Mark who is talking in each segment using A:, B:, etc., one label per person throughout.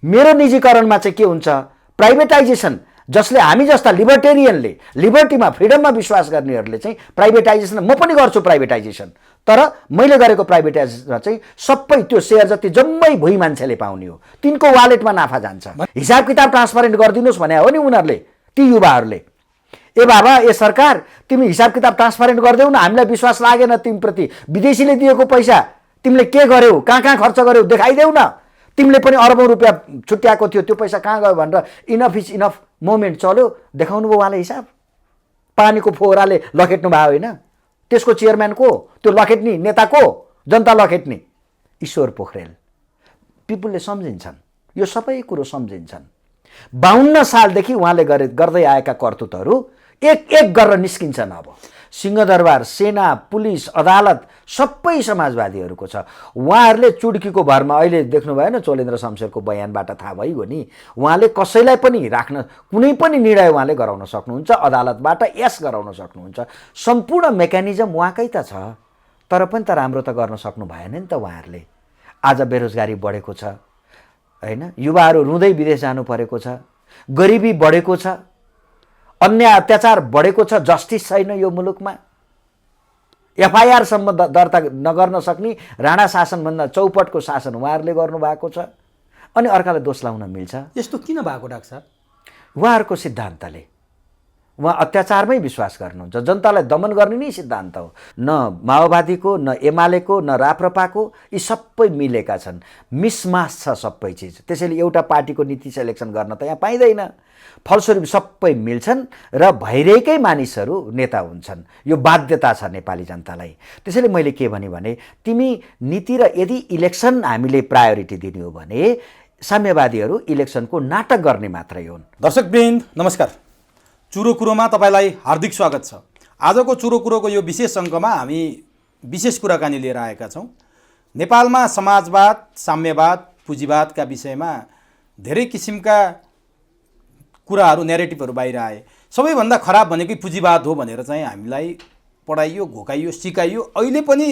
A: मेरो निजीकरणमा चाहिँ के हुन्छ, प्राइभेटाइजेसन, जसले हामी जस्ता लिबर्टेरियनले, लिबर्टीमा फ्रिडममा विश्वास गर्नेहरूले चाहिँ प्राइभेटाइजेसन, म पनि गर्छु प्राइभेटाइजेसन, तर मैले गरेको प्राइभेटाइजेसनमा चाहिँ सबै त्यो सेयर जति जम्मै भुइँ मान्छेले पाउने हो, तिनको वालेटमा नाफा जान्छ। हिसाब किताब ट्रान्सपरेन्ट गरिदिनुहोस् भने हो नि उनीहरूले, ती युवाहरूले, ए बाबा ए सरकार तिमी हिसाब किताब ट्रान्सपरेन्ट गरिदेऊ न, हामीलाई विश्वास लागेन तिमीप्रति, विदेशीले दिएको पैसा तिमीले के गर्यौ, कहाँ खर्च गर्यौ देखाइदेऊ न, तिमीले पनि अरबौँ रुपियाँ छुट्याएको थियो त्यो पैसा कहाँ गयो भनेर इनफ इज इनफ मोमेन्ट चल्यो, देखाउनु भयो उहाँले हिसाब। पानीको फोहराले लखेट्नु भयो होइन, त्यसको चेयरम्यान को, त्यो लखेट्ने नेता को, जनता लखेट्ने ईश्वर पोखरेल। पिपुलले सम्झिन्छन्, यो सबै कुरो सम्झिन्छन्। 52 सालदेखि उहाँले गर्दै आएका कर्तुतहरू एक एक गरेर निस्किन्छन्। अब सिंहदरबार, सेना, पुलिस, अदालत सबै समाजवादीहरूको छ। उहाँहरूले चुड्कीको भरमा, अहिले देख्नु भएन चोलेन्द्र शमशेरको बयानबाट थाहा भइगयो नि, उहाँले कसैलाई पनि राख्न, कुनै पनि निर्णय उहाँले गराउन सक्नुहुन्छ, अदालतबाट यस गराउन सक्नुहुन्छ, सम्पूर्ण मेकानिजम उहाँकै त छ। तर पनि त राम्रो त गर्न सक्नु भएन नि त उहाँहरूले। आज बेरोजगारी बढेको छ होइन, युवाहरू रुँदै विदेश जानु परेको छ, गरिबी बढेको छ, अन्याय अत्याचार बढेको छ, जस्टिस छैन यो मुलुकमा। एफआइआरसम्म दर्ता नगर्न सक्ने राणा शासनभन्दा चौपटको शासन उहाँहरूले गर्नुभएको छ। अनि अर्कालाई दोष लाउन मिल्छ?
B: यस्तो किन भएको डाक्टर साहब?
A: उहाँहरूको सिद्धान्तले, उहाँ अत्याचारमै विश्वास गर्नुहुन्छ, जनतालाई दमन गर्ने नै सिद्धान्त हो। न माओवादीको, न एमालेको, न राप्रपाको, यी सबै मिलेका छन्, मिसमास छ सबै चिज। त्यसैले एउटा पार्टीको नीति सेलेक्सन गर्न त यहाँ पाइँदैन। फलस्वरूप सबै मिल्छन् र भइरहेकै मानिसहरू नेता हुन्छन्। यो बाध्यता छ नेपाली जनतालाई। त्यसैले मैले के भने तिमी नीति र यदि इलेक्सन हामीले प्रायोरिटी दिने हो भने साम्यवादीहरू इलेक्सनको नाटक गर्ने मात्रै हुन्।
B: दर्शकवृन्द नमस्कार, चुरो कुरोमा तपाईँलाई हार्दिक स्वागत छ। आजको चुरो कुरोको यो विशेष अङ्कमा हामी विशेष कुराकानी लिएर आएका छौँ। नेपालमा समाजवाद, साम्यवाद, पुँजीवादका विषयमा धेरै किसिमका कुराहरू, न्यारेटिभहरू बाहिर आए। सबैभन्दा खराब भनेकै पुँजीवाद हो भनेर चाहिँ हामीलाई पढाइयो, घोकाइयो, सिकाइयो। अहिले पनि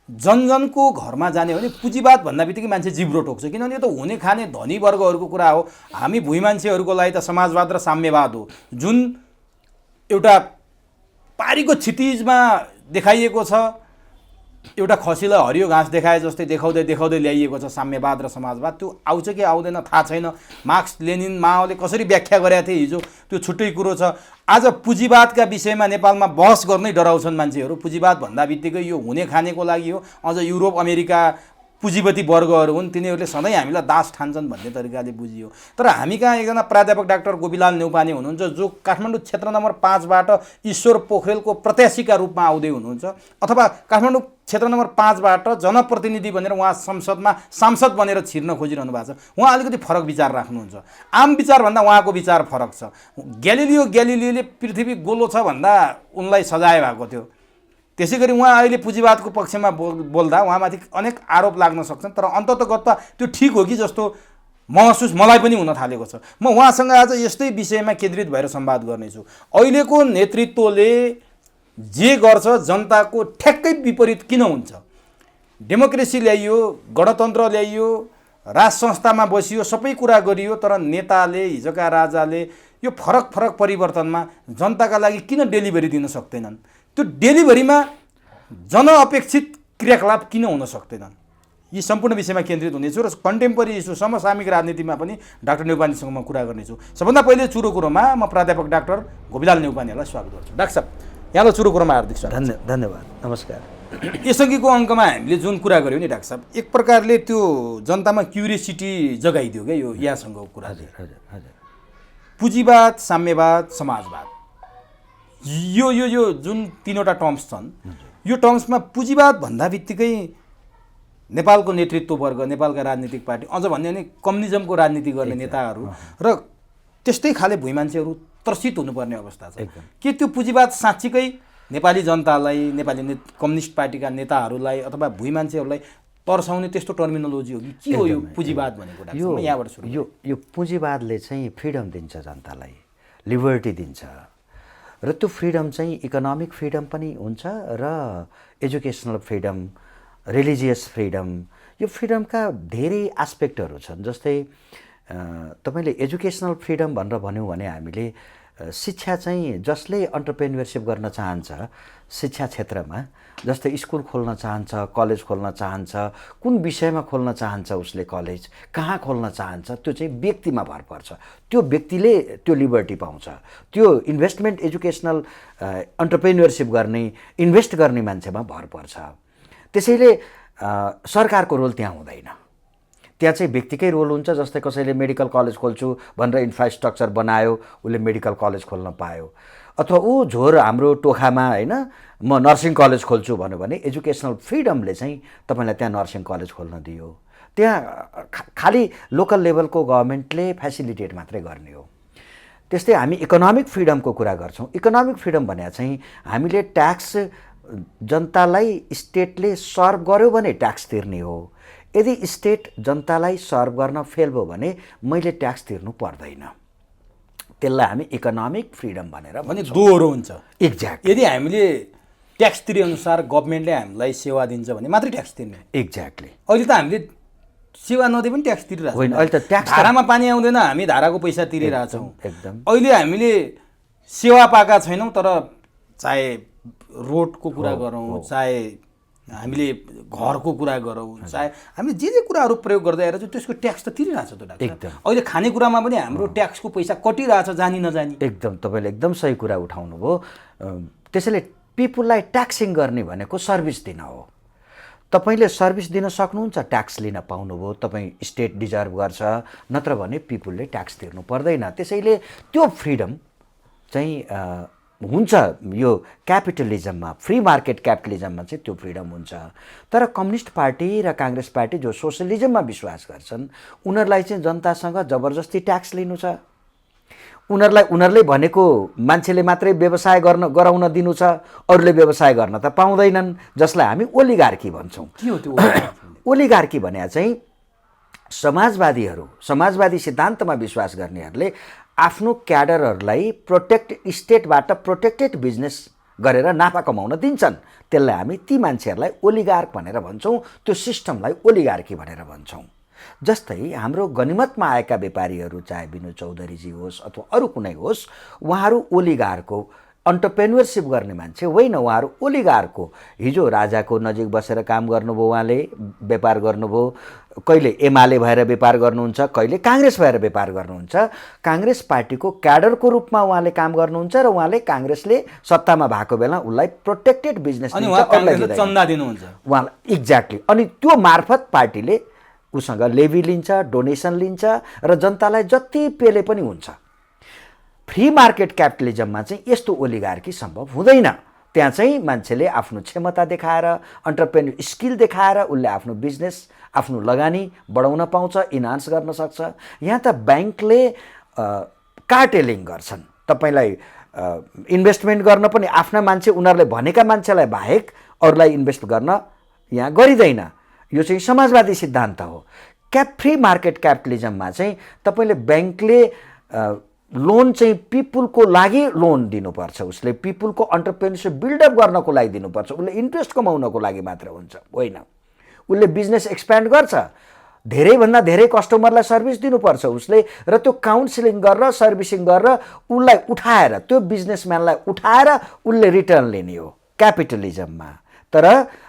B: जनजनको घरमा जाने हो भने पुँजीवाद भन्दा बित्तिकै मान्छे जिब्रो टोक्छ, किनभने यो त हुने खाने धनी वर्गहरूको कुरा हो। हामी भुइँ मान्छेहरूको लागि त समाजवाद र साम्यवाद हो, जुन एउटा पारीको क्षितिजमा देखाइएको छ, एउटा खसीलाई हरियो घाँस देखाए जस्तै देखाउँदै देखाउँदै ल्याइएको छ साम्यवाद र समाजवाद। त्यो आउँछ कि आउँदैन थाहा छैन। मार्क्स, लेनिन, माओले कसरी व्याख्या गरेका थिए हिजो त्यो छुट्टै कुरो छ। आज पुँजीवादका विषयमा नेपालमा बहस गर्नै डराउँछन् मान्छेहरू। पुँजीवाद भन्दा बित्तिकै यो हुने खानेको लागि हो। अझ युरोप अमेरिका पुँजीपति वर्गहरू हुन्, तिनीहरूले सधैँ हामीलाई दास ठान्छन् भन्ने तरिकाले बुझियो। तर हामी कहाँ एकजना प्राध्यापक डाक्टर गोपीलाल न्यौपाने हुनुहुन्छ, जो काठमाडौँ क्षेत्र नम्बर 5बाट ईश्वर पोखरेलको प्रत्याशीका रूपमा आउँदै हुनुहुन्छ, अथवा काठमाडौँ क्षेत्र नम्बर 5बाट जनप्रतिनिधि बनेर उहाँ संसदमा सांसद बनेर छिर्न खोजिरहनु भएको छ। उहाँ अलिकति फरक विचार राख्नुहुन्छ। आम विचारभन्दा उहाँको विचार फरक छ। ग्यालिलियोले पृथ्वी गोलो छ भन्दा उनलाई सजाय भएको थियो। त्यसै गरी उहाँ अहिले पुँजीवादको पक्षमा बोल्दा उहाँमाथि अनेक आरोप लाग्न सक्छन्, तर अन्ततगत त्यो ठिक हो कि जस्तो महसुस मलाई पनि हुन थालेको छ। म उहाँसँग आज यस्तै विषयमा केन्द्रित भएर संवाद गर्नेछु। अहिलेको नेतृत्वले जे गर्छ जनताको ठ्याक्कै विपरीत किन हुन्छ? डेमोक्रेसी ल्याइयो, गणतन्त्र ल्याइयो, राज संस्थामा बसियो, सबै कुरा गरियो, तर नेताले, हिजोका राजाले यो फरक फरक परिवर्तनमा जनताका लागि किन डेलिभरी दिन सक्दैनन्? त्यो डेलिभरीमा जनअपेक्षित क्रियाकलाप किन हुन सक्दैनन्? यी सम्पूर्ण विषयमा केन्द्रित हुनेछु र कन्टेम्पोरेरी इस्यु, समसामयिक राजनीतिमा पनि डाक्टर न्यौपानेसँग म कुरा गर्नेछु। सबभन्दा पहिले चुरो कुरोमा म प्राध्यापक डाक्टर गोपीलाल न्यौपानेलाई स्वागत गर्छु। डाक्टर साहब, यहाँलाई चुरो कुरोमा हार्दिक स्वागत।
A: धन्यवाद, नमस्कार।
B: यसअघिको अङ्कमा हामीले जुन कुरा गऱ्यौँ नि डाक्टर साहब, एक प्रकारले त्यो जनतामा क्युरियोसिटी जगाइदियो क्या यो यहाँसँगको कुरा।
A: हजुर हजुर हजुर।
B: पुँजीवाद, साम्यवाद, समाजवाद, यो यो यो जुन तीनवटा टर्म्स छन्, यो टर्म्समा पुँजीवाद भन्दा बित्तिकै नेपालको नेतृत्ववर्ग, नेपालका राजनीतिक पार्टी, अझ भन्यो भने कम्युनिजमको राजनीति गर्ने नेताहरू र त्यस्तै खाले भुइँ मान्छेहरू त्रसित हुनुपर्ने अवस्था छ। के त्यो पुँजीवाद साँच्चीकै नेपाली जनतालाई, नेपाली कम्युनिस्ट पार्टीका नेताहरूलाई अथवा भुइँ मान्छेहरूलाई तर्साउने त्यस्तो टर्मिनोलोजी हो कि के हो यो पुँजीवाद भनेको? यहाँबाट सुरु।
A: यो पुँजीवादले चाहिँ फ्रिडम दिन्छ जनतालाई, लिबर्टी दिन्छ, र त्यो फ्रिडम चाहिँ इकोनोमिक फ्रिडम पनि हुन्छ र एजुकेसनल फ्रिडम, रिलिजियस फ्रिडम। यो फ्रिडमका धेरै एस्पेक्टहरू छन्। जस्तै तपाईँले एजुकेसनल फ्रिडम भनेर भन्यौँ भने हामीले शिक्षा चाहिँ जसले अन्टरप्रेन्योरसिप गर्न चाहन्छ शिक्षा क्षेत्रमा, जस्तै स्कुल खोल्न चाहन्छ, कलेज खोल्न चाहन्छ, कुन विषयमा खोल्न चाहन्छ उसले कलेज, कहाँ खोल्न चाहन्छ, त्यो चाहिँ व्यक्तिमा भर पर्छ। त्यो व्यक्तिले त्यो लिबर्टी पाउँछ। त्यो इन्भेस्टमेन्ट एजुकेसनल अन्टरप्रेन्योरसिप गर्ने, इन्भेस्ट गर्ने मान्छेमा भर पर्छ। त्यसैले सरकारको रोल त्यहाँ हुँदैन, त्यहाँ चाहिँ व्यक्तिकै रोल हुन्छ। जस्तै कसैले मेडिकल कलेज खोल्छु भनेर इन्फ्रास्ट्रक्चर बनायो, उसले मेडिकल कलेज खोल्न पायो। अथवा ऊ झोर हाम्रो टोखामा होइन म नर्सिङ कलेज खोल्छु भन्यो भने एजुकेसनल फ्रिडमले चाहिँ तपाईँलाई त्यहाँ नर्सिङ कलेज खोल्न दियो। त्यहाँ खालि लोकल लेभलको गभर्मेन्टले फेसिलिटेट मात्रै गर्ने हो। त्यस्तै हामी इकोनोमिक फ्रिडमको कुरा गर्छौँ। इकोनोमिक फ्रिडम भने चाहिँ हामीले ट्याक्स जनतालाई स्टेटले सर्भ गर्यो भने ट्याक्स तिर्ने हो। यदि स्टेट जनतालाई सर्भ गर्न फेल भयो भने मैले ट्याक्स तिर्नु पर्दैन। त्यसलाई हामी इकोनोमिक फ्रिडम भनेर
B: भने दोहोरो हुन्छ।
A: एक्ज्याक्ट।
B: यदि हामीले ट्याक्स तिरे अनुसार गभर्मेन्टले हामीलाई सेवा दिन्छ भने मात्रै ट्याक्स तिर्ने।
A: एक्ज्याक्टली।
B: अहिले त हामीले सेवा नदिए पनि ट्याक्स तिरिरहेको
A: होइन, अहिले त ट्याक्स
B: धारामा पानी आउँदैन, हामी धाराको पैसा तिरिरहेछौँ।
A: एकदम।
B: अहिले हामीले सेवा पाएका छैनौँ, तर चाहे रोडको कुरा गरौँ, चाहे हामीले घरको कुरा गरौँ, चाहे हामीले जे कुराहरू प्रयोग गर्दै आएर चाहिँ त्यसको ट्याक्स त तिरिरहेछ त डाक्टर।
A: एकदम।
B: अहिले खानेकुरामा पनि हाम्रो ट्याक्सको पैसा कटिरहेछ जानी नजानी।
A: एकदम, तपाईँले एकदम सही कुरा उठाउनु भयो। त्यसैले पिपुललाई ट्याक्सिङ गर्ने भनेको सर्भिस दिन हो। तपाईँले सर्भिस दिन सक्नुहुन्छ, ट्याक्स लिन पाउनुभयो, तपाईँ स्टेट डिजर्भ गर्छ, नत्र भने पिपुलले ट्याक्स तिर्नु पर्दैन। त्यसैले त्यो फ्रिडम चाहिँ हुन्छ। यो क्यापिटलिजममा, फ्री मार्केट क्यापिटलिजममा चाहिँ त्यो फ्रिडम हुन्छ। तर कम्युनिस्ट पार्टी र काङ्ग्रेस पार्टी जो सोसलिजममा विश्वास गर्छन् उनीहरूलाई चाहिँ जनतासँग जबरजस्ती ट्याक्स लिनु छ। उनीहरूले भनेको मान्छेले मात्रै व्यवसाय गराउन दिनु छ, अरूले व्यवसाय गर्न त पाउँदैनन्, जसलाई हामी ओलिगार्की भन्छौँ।
B: के हो त्यो?
A: ओलिगार्की भने चाहिँ समाजवादी सिद्धान्तमा विश्वास गर्नेहरूले आफ्नो क्याडरहरूलाई स्टेटबाट प्रोटेक्टेड बिजनेस गरेर नाफा कमाउन दिन्छन्। त्यसलाई हामी ती मान्छेहरूलाई ओलिगार्क भनेर भन्छौँ। त्यो सिस्टमलाई ओलिगार्की भनेर भन्छौँ। जस्तै हाम्रो गनिमतमा आएका व्यापारीहरू, चाहे विनु चौधरीजी होस् अथवा अरू कुनै होस्, उहाँहरू ओलिगार्को अन्टरप्रेन्योरसिप गर्ने मान्छे होइन, उहाँहरू ओलिगार्को। हिजो राजाको नजिक बसेर काम गर्नुभयो, उहाँले व्यापार गर्नुभयो। कहिले एमाले भएर व्यापार गर्नुहुन्छ, कहिले काङ्ग्रेस भएर व्यापार गर्नुहुन्छ। काङ्ग्रेस पार्टीको क्याडरको रूपमा उहाँले काम गर्नुहुन्छ र उहाँले काङ्ग्रेसले सत्तामा भएको बेला उसलाई प्रोटेक्टेड बिजनेस
B: चन्दा दिनुहुन्छ
A: उहाँलाई। एक्ज्याक्टली। अनि त्यो मार्फत पार्टीले उसँग लेभी लिन्छ, डोनेसन लिन्छ र जनतालाई जति पेले पनि हुन्छ। फ्री मार्केट क्यापिटलिजममा चाहिँ यस्तो ओलिगार्की सम्भव हुँदैन। त्यहाँ चाहिँ मान्छेले आफ्नो क्षमता देखाएर, अन्टरप्रेन्योर स्किल देखाएर उसले आफ्नो बिजनेस, आफ्नो लगानी बढाउन पाउँछ, इन्हान्स गर्न सक्छ। यहाँ त ब्याङ्कले कार्टेलिङ गर्छन्। तपाईँलाई इन्भेस्टमेन्ट गर्न पनि आफ्ना मान्छे, उनीहरूले भनेका मान्छेलाई बाहेक अरूलाई इन्भेस्ट गर्न यहाँ गरिँदैन। यो चाहिँ समाजवादी सिद्धान्त हो। फ्री मार्केट क्यापिटलिजममा चाहिँ तपाईँले ब्याङ्कले लोन चाहिँ पिपुलको लागि लोन दिनुपर्छ। उसले पिपुलको अन्टरप्रेन्योरसिप बिल्डअप गर्नको लागि दिनुपर्छ। उसले इन्ट्रेस्ट कमाउनको लागि मात्र हुन्छ होइन। उसले बिजनेस एक्सप्यान्ड गर्छ, धेरैभन्दा धेरै कस्टमरलाई सर्भिस दिनुपर्छ उसले, र त्यो काउन्सिलिङ गरेर सर्भिसिङ गरेर उसलाई उठाएर, त्यो बिजनेसम्यानलाई उठाएर उसले रिटर्न लिने हो क्यापिटलिजममा। तर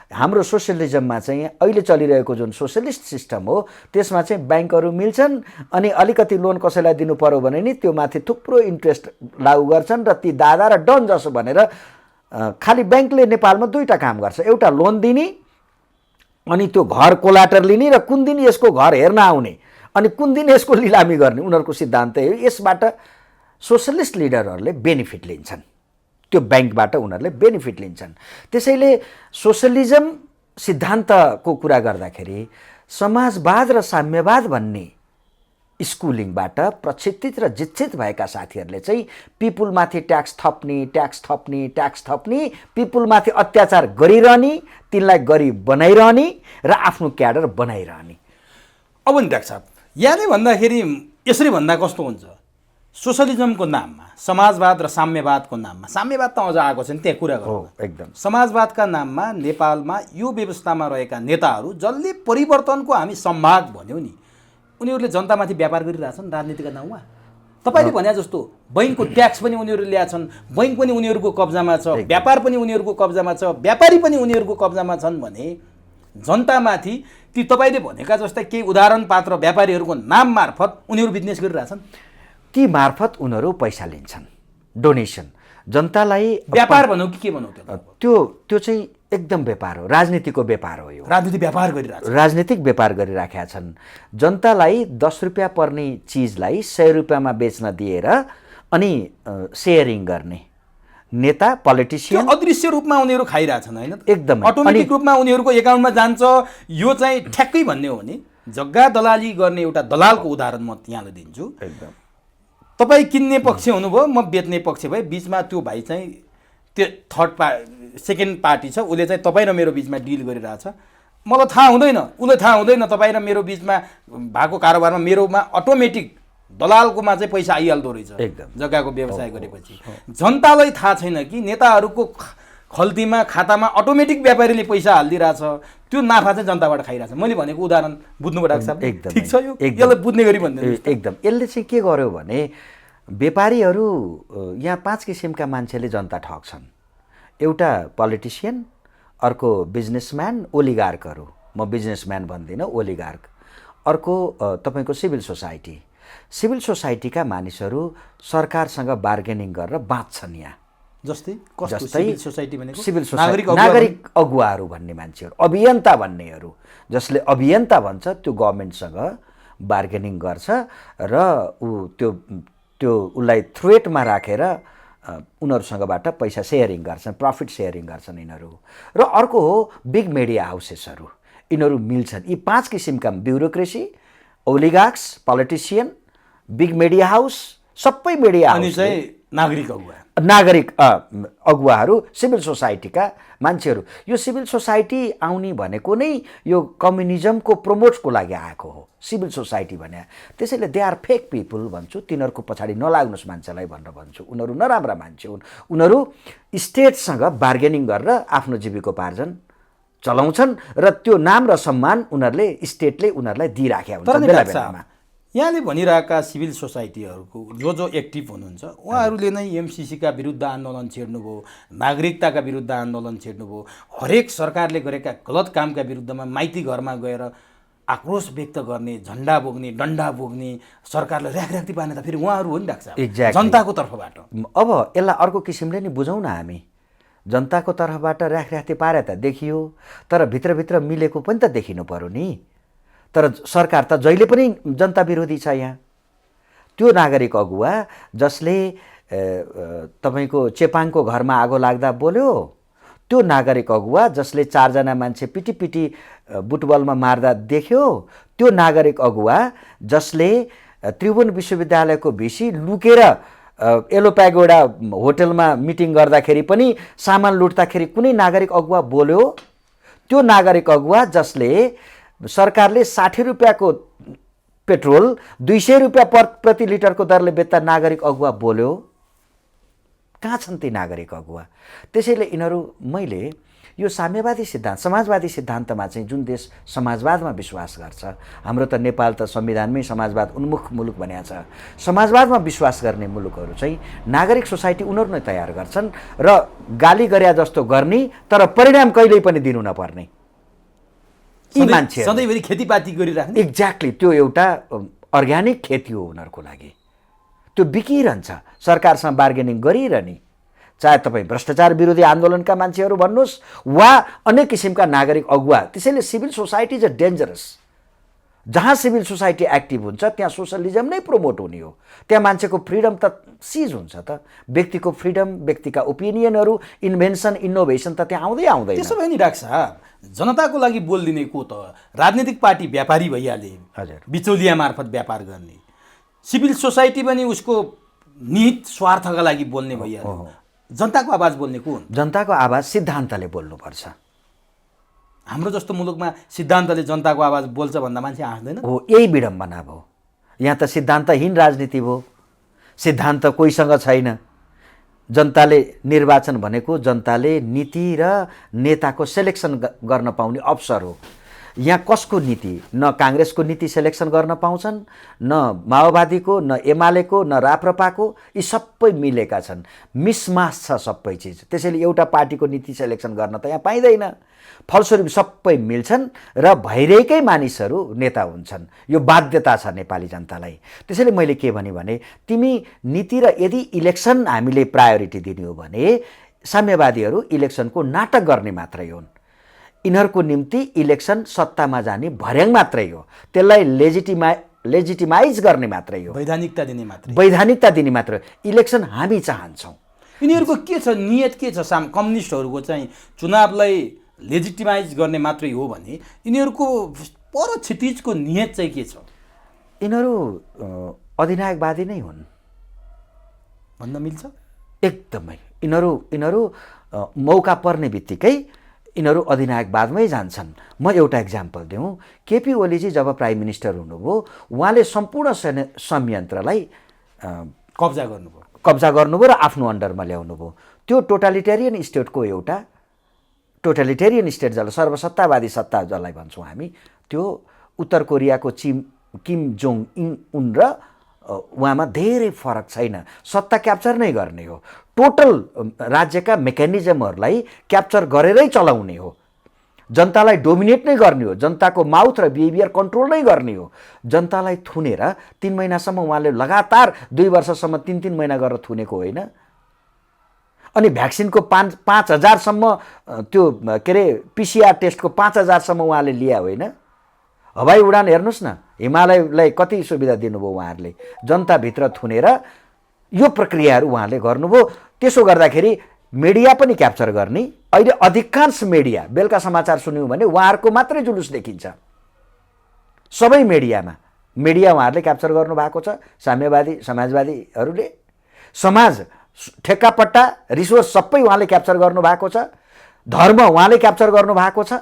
A: हाम्रो सोसियलिजममा चाहिँ अहिले चलिरहेको जुन सोसियलिस्ट सिस्टम हो त्यसमा चाहिँ ब्याङ्कहरू मिल्छन् अनि अलिकति लोन कसैलाई दिनु पर्यो भने नि त्यो माथि थुप्रो इन्ट्रेस्ट लागू गर्छन् र ती दादा र डन जसो भनेर खालि ब्याङ्कले नेपालमा दुईटा काम गर्छ। एउटा लोन दिने अनि त्यो घर कोलाटर लिने र कुन दिन यसको घर हेर्न आउने अनि कुन दिन यसको लिलामी गर्ने उनीहरूको सिद्धान्त हो। यसबाट सोसियलिस्ट लिडरहरूले बेनिफिट लिन्छन्, त्यो ब्याङ्कबाट उनीहरूले बेनिफिट लिन्छन्। त्यसैले सोसियलिजम सिद्धान्तको कुरा गर्दाखेरि समाजवाद र साम्यवाद भन्ने स्कुलिङबाट प्रशिक्षित र शिक्षित भएका साथीहरूले चाहिँ पिपुलमाथि ट्याक्स थप्ने, पिपुलमाथि अत्याचार गरिरहने, तिनलाई गरिब बनाइरहने र आफ्नो क्याडर बनाइरहने।
B: अब नि डाक्टर साहब, यहाँले भन्दाखेरि यसरी भन्दा कस्तो हुन्छ? सोसलिजमको नाममा, समाजवाद र साम्यवादको नाममा, साम्यवाद त अझ आएको छ नि, त्यहाँ कुरा गरौँ।
A: एकदम।
B: समाजवादका नाममा नेपालमा यो व्यवस्थामा रहेका नेताहरू जसले परिवर्तनको हामी सम्भाग भन्यौँ नि, उनीहरूले जनतामाथि व्यापार गरिरहेछन् राजनीतिका नाउँमा। तपाईँले भने जस्तो बैंकको ट्याक्स पनि उनीहरूले ल्याछन्, बैंक पनि उनीहरूको कब्जामा छ, व्यापार पनि उनीहरूको कब्जामा छ, व्यापारी पनि उनीहरूको कब्जामा छन् भने जनतामाथि ती तपाईँले भनेका जस्ता केही उदाहरण पात्र व्यापारीहरूको नाम मार्फत उनीहरू बिजनेस गरिरहेछन्।
A: ती मार्फत उनीहरू पैसा लिन्छन्, डोनेसन। जनतालाई
B: व्यापार भनौँ कि के भनौँ
A: त्यो चाहिँ एकदम व्यापार हो, राजनीतिको व्यापार हो। यो
B: राजनीति व्यापार गरिरहेछ,
A: राजनीतिक व्यापार गरिराखेका छन्। जनतालाई 10 रुपियाँ पर्ने चिजलाई 100 रुपियाँमा बेच्न दिएर अनि सेयरिङ गर्ने नेता पोलिटिसियन
B: अदृश्य रूपमा उनीहरू खाइरहेछन् होइन,
A: एकदमै
B: अटोमेटिक रूपमा उनीहरूको एकाउन्टमा जान्छ। यो चाहिँ ठ्याक्कै भन्ने हो भने जग्गा दलाली गर्ने एउटा दलालको उदाहरण म यहाँले दिन्छु।
A: एकदम
B: तपाईँ किन्ने पक्ष हुनुभयो, म बेच्ने पक्ष भए, बिचमा त्यो भाइ चाहिँ त्यो सेकेन्ड पार्टी छ, उसले चाहिँ तपाईँ र मेरो बिचमा डिल गरिरहेछ। मलाई थाहा हुँदैन, उसलाई थाहा हुँदैन तपाईँ र मेरो बिचमा भएको कारोबारमा मेरोमा अटोमेटिक दलालकोमा चाहिँ पैसा आइहाल्दो रहेछ
A: एकदम
B: जग्गाको व्यवसाय गरेपछि। जनतालाई थाहा छैन कि नेताहरूको खल्तीमा खातामा अटोमेटिक व्यापारीले पैसा हालिदिरहेछ, त्यो नाफा चाहिँ जनताबाट खाइरहेछ। मैले भनेको उदाहरण बुझ्नु डाक्टर साहब,
A: एकदम
B: ठिक छ यो, यसलाई बुझ्ने गरी भनिदिनु।
A: एकदम यसले चाहिँ के गर्यो भने व्यापारीहरू यहाँ 5 किसिमका मान्छेले जनता ठग्छन्। एउटा पोलिटिसियन, अर्को बिजनेसम्यान, ओलिगार्कहरू, म बिजनेसम्यान भन्दिनँ, ओलिगार्क। अर्को तपाईँको सिभिल सोसाइटी। सिभिल सोसाइटीका मानिसहरू सरकारसँग बार्गेनिङ गरेर बाँच्छन् यहाँ।
B: जस्तै सिभिल सोसाइटी भनेको
A: सिभिल सोसाइटी नागरिक अगुवाहरू भन्ने मान्छेहरू, अभियन्ता भन्नेहरू, जसले अभियन्ता भन्छ त्यो गभर्मेन्टसँग बार्गेनिङ गर्छ र त्यो उसलाई थ्रेटमा राखेर उनीहरूसँगबाट पैसा सेयरिङ गर्छन्, प्रफिट सेयरिङ गर्छन् यिनीहरू। र अर्को हो बिग मिडिया हाउसेसहरू, यिनीहरू मिल्छन्। यी 5 किसिमका bureaucracy, oligarchs, politician, big media house, सबै मिडिया हाउस
B: चाहिँ
A: नागरिक अगुवाहरू, सिभिल सोसाइटीका मान्छेहरू। यो सिभिल सोसाइटी आउने भनेको नै यो कम्युनिजमको प्रमोटको लागि आएको हो सिभिल सोसाइटी भने। त्यसैले दे आर फेक पिपुल भन्छु, तिनीहरूको पछाडि नलाग्नुहोस् मान्छेलाई भनेर भन्छु। उनीहरू नराम्रा मान्छे हुन्। उनीहरू स्टेटसँग बार्गेनिङ गरेर आफ्नो जीविकोपार्जन चलाउँछन् र त्यो नाम र सम्मान उनीहरूले स्टेटले उनीहरूलाई दिइराखेका हुन्छन् बेला बेलामा।
B: यहाँले भनिरहेका सिभिल सोसाइटीहरूको जो एक्टिभ हुनुहुन्छ उहाँहरूले नै एमसिसीका विरुद्ध आन्दोलन छेड्नुभयो, नागरिकताका विरुद्ध आन्दोलन छेड्नुभयो, हरेक सरकारले गरेका गलत कामका विरुद्धमा माइती घरमा गएर आक्रोश व्यक्त गर्ने, झन्डा बोक्ने, डन्डा बोक्ने, सरकारलाई र्याखराख्ती पार्ने त फेरि उहाँहरू हो नि डाक्टर साहब, जनताको तर्फबाट।
A: अब यसलाई अर्को किसिमले नि बुझौँ न हामी। जनताको तर्फबाट र्याखराख्ती पारे त देखियो, तर भित्रभित्र मिलेको पनि त देखिनु पर्यो नि। तर सरकार त जहिले पनि जनता विरोधी छ यहाँ। त्यो नागरिक अगुवा जसले तपाईँको चेपाङको घरमा आगो लाग्दा बोल्यो, त्यो नागरिक अगुवा जसले 4 जना मान्छे पिटी पिटी बुटबलमा मार्दा देख्यो, त्यो नागरिक अगुवा जसले त्रिभुवन विश्वविद्यालयको भिसी लुकेर एलोप्यागोडा होटलमा मिटिङ गर्दाखेरि पनि सामान लुट्दाखेरि कुनै नागरिक अगुवा बोल्यो, त्यो नागरिक अगुवा जसले सरकारले 60 रुपियाँको पेट्रोल 200 रुपियाँ प्रति लिटरको दरले बेच्दा नागरिक अगुवा बोल्यो। कहाँ छन् ती नागरिक अगुवा? त्यसैले यिनीहरू, मैले यो साम्यवादी सिद्धान्त, समाजवादी सिद्धान्तमा चाहिँ जुन देश समाजवादमा विश्वास गर्छ, हाम्रो त नेपाल त संविधानमै समाजवाद उन्मुख मुलुक बनेको छ। समाजवादमा विश्वास गर्ने मुलुकहरू चाहिँ नागरिक सोसाइटी उनीहरू नै तयार गर्छन् र गाली गरे जस्तो गर्ने, तर परिणाम कहिल्यै पनि दिनु नपर्ने। यी मान्छे
B: सधैँभरि खेतीपाती गरिराख्ने,
A: एक्ज्याक्टली त्यो एउटा अर्ग्यानिक खेती हो उनीहरूको लागि। त्यो बिकिरहन्छ, सरकारसँग बार्गेनिङ गरिरहने, चाहे तपाईँ भ्रष्टाचार विरोधी आन्दोलनका मान्छेहरू भन्नुहोस् वा अनेक किसिमका नागरिक अगुवा। त्यसैले सिभिल सोसाइटी इज डेन्जरस। जहाँ सिभिल सोसाइटी एक्टिभ हुन्छ त्यहाँ सोसलिजम नै प्रमोट हुने हो। त्यहाँ मान्छेको फ्रिडम त सिज हुन्छ त, व्यक्तिको फ्रिडम, व्यक्तिका ओपिनियनहरू, इन्भेन्सन, इनोभेसन त त्यहाँ आउँदै आउँदैन।
B: त्यसो भए नि डाक्टर साहब, जनताको लागि बोलिदिने को त राजनीतिक पार्टी व्यापारी भइहाले,
A: हजुर,
B: बिचौलिया मार्फत व्यापार गर्ने। सिभिल सोसाइटी पनि उसको निहित स्वार्थका लागि बोल्ने भइहाल्यो। जनताको आवाज बोल्ने को हुन्?
A: जनताको आवाज सिद्धान्तले बोल्नुपर्छ।
B: हाम्रो जस्तो मुलुकमा सिद्धान्तले जनताको आवाज बोल्छ भन्दा मान्छे हाँस्दैन
A: हो। यही विडम्बना भयो। यहाँ त सिद्धान्तहीन राजनीति भयो, सिद्धान्त कोहीसँग छैन। जनताले निर्वाचन भनेको जनताले नीति र नेताको सेलेक्सन गर्न पाउने अवसर हो। यहाँ कसको नीति, न काङ्ग्रेसको नीति सेलेक्सन गर्न पाउँछन्, न माओवादीको, न एमालेको, न राप्रपाको, यी सबै मिलेका छन्। मिसमास छ सबै चिज। त्यसैले एउटा पार्टीको नीति सेलेक्सन गर्न त यहाँ पाइँदैन। फलस्वरूप सबै मिल्छन् र भइरहेकै मानिसहरू नेता हुन्छन्। यो बाध्यता छ नेपाली जनतालाई। त्यसैले मैले के भने तिमी नीति र यदि इलेक्सन हामीले प्रायोरिटी दिने हो भने साम्यवादीहरू इलेक्सनको नाटक गर्ने मात्रै हुन्। यिनीहरूको निम्ति इलेक्सन सत्तामा जाने भर्याङ मात्रै हो। त्यसलाई लेजिटिमाइज गर्ने मात्रै हो,
B: वैधानिकता दिने मात्रै,
A: वैधानिकता दिने मात्रै हो। इलेक्सन हामी चाहन्छौँ।
B: यिनीहरूको के छ नियत, के छ? कम्युनिस्टहरूको चाहिँ चुनावलाई लेजिटिमाइज गर्ने मात्रै हो भने यिनीहरूको पर क्षितिजको नियत चाहिँ के छ?
A: यिनीहरू अधिनायकवादी नै हुन्
B: भन्न मिल्छ।
A: एकदमै यिनीहरू मौका पर्ने बित्तिकै यिनीहरू अधिनायकवादमै जान्छन्। म एउटा इक्जाम्पल दिउँ। केपी ओलीजी जब प्राइम मिनिस्टर हुनुभयो उहाँले सम्पूर्ण संयन्त्रलाई कब्जा गर्नुभयो र आफ्नो अन्डरमा ल्याउनुभयो। त्यो टोटालिटेरियन स्टेटको एउटा टोटालिटेरियन स्टेट जसलाई सर्वसत्तावादी सत्ता जसलाई भन्छौँ हामी, त्यो उत्तर कोरियाको किम जोङ उन र उहाँमा धेरै फरक छैन। सत्ता क्याप्चर नै गर्ने हो। टोटल राज्यका मेकानिजमहरूलाई क्याप्चर गरेरै चलाउने हो। जनतालाई डोमिनेट नै गर्ने हो। जनताको माउथ र बिहेभियर कन्ट्रोल नै गर्ने हो। जनतालाई थुनेर 3 महिनासम्म उहाँले लगातार 2 वर्षसम्म 3-3 महिना गरेर थुनेको होइन। अनि भ्याक्सिनको 5,000सम्म त्यो के अरे पिसिआर टेस्टको 5,000सम्म उहाँले लिया होइन। हवाई उडान हेर्नुहोस् न, हिमालयलाई कति सुविधा दिनुभयो उहाँहरूले। जनताभित्र थुनेर यो प्रक्रियाहरू उहाँले गर्नुभयो। त्यसो गर्दाखेरि मिडिया पनि क्याप्चर गर्ने। अहिले अधिकांश मिडिया बेलुका समाचार सुन्यौँ भने उहाँहरूको मात्रै जुलुस देखिन्छ। सबै मिडिया उहाँहरूले क्याप्चर गर्नुभएको छ। साम्यवादी समाजवादीहरूले समाज ठेक्कापट्टा रिसोर्स सबै उहाँले क्याप्चर गर्नुभएको छ। धर्म उहाँले क्याप्चर गर्नुभएको छ।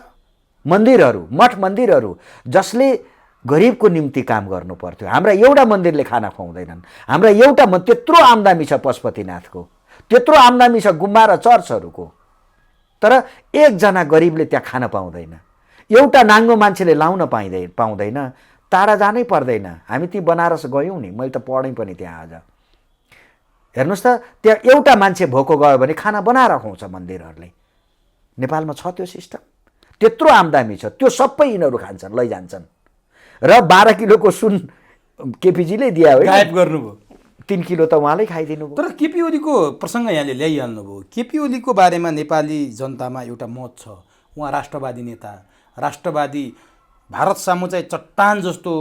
A: मन्दिरहरू, मठ मन्दिरहरू जसले गरिबको निम्ति काम गर्नु पर्थ्यो, हाम्रा एउटा मन्दिरले खाना खुवाउँदैनन्। हाम्रा एउटा त्यत्रो आम्दानी छ पशुपतिनाथको, त्यत्रो आम्दानी छ गुम्बा र चर्चहरूको, तर एकजना गरिबले त्यहाँ खान पाउँदैन। एउटा नाङ्गो मान्छेले लाउन पाउँदैन। टाढा जानै पर्दैन। हामी ती बनारस गयौँ नि, मैले त पढेँ पनि त्यहाँ। आज हेर्नुहोस् त, त्यहाँ एउटा मान्छे भोको गयो भने खाना बनाएर खुवाउँछ मन्दिरहरूले। नेपालमा छ त्यो सिस्टम। त्यत्रो आम्दानी छ, त्यो सबै यिनीहरू खान्छन्, लैजान्छन्। र 12 किलोको सुन केपीजीले दिया हो,
B: गायब गर्नुभयो।
A: 3 किलो त उहाँले खाइदिनु भयो।
B: तर केपी ओलीको प्रसङ्ग यहाँले ल्याइहाल्नुभयो। केपी ओलीको बारेमा नेपाली जनतामा एउटा मत छ, उहाँ राष्ट्रवादी नेता, राष्ट्रवादी, भारत सामु चाहिँ चट्टान जस्तो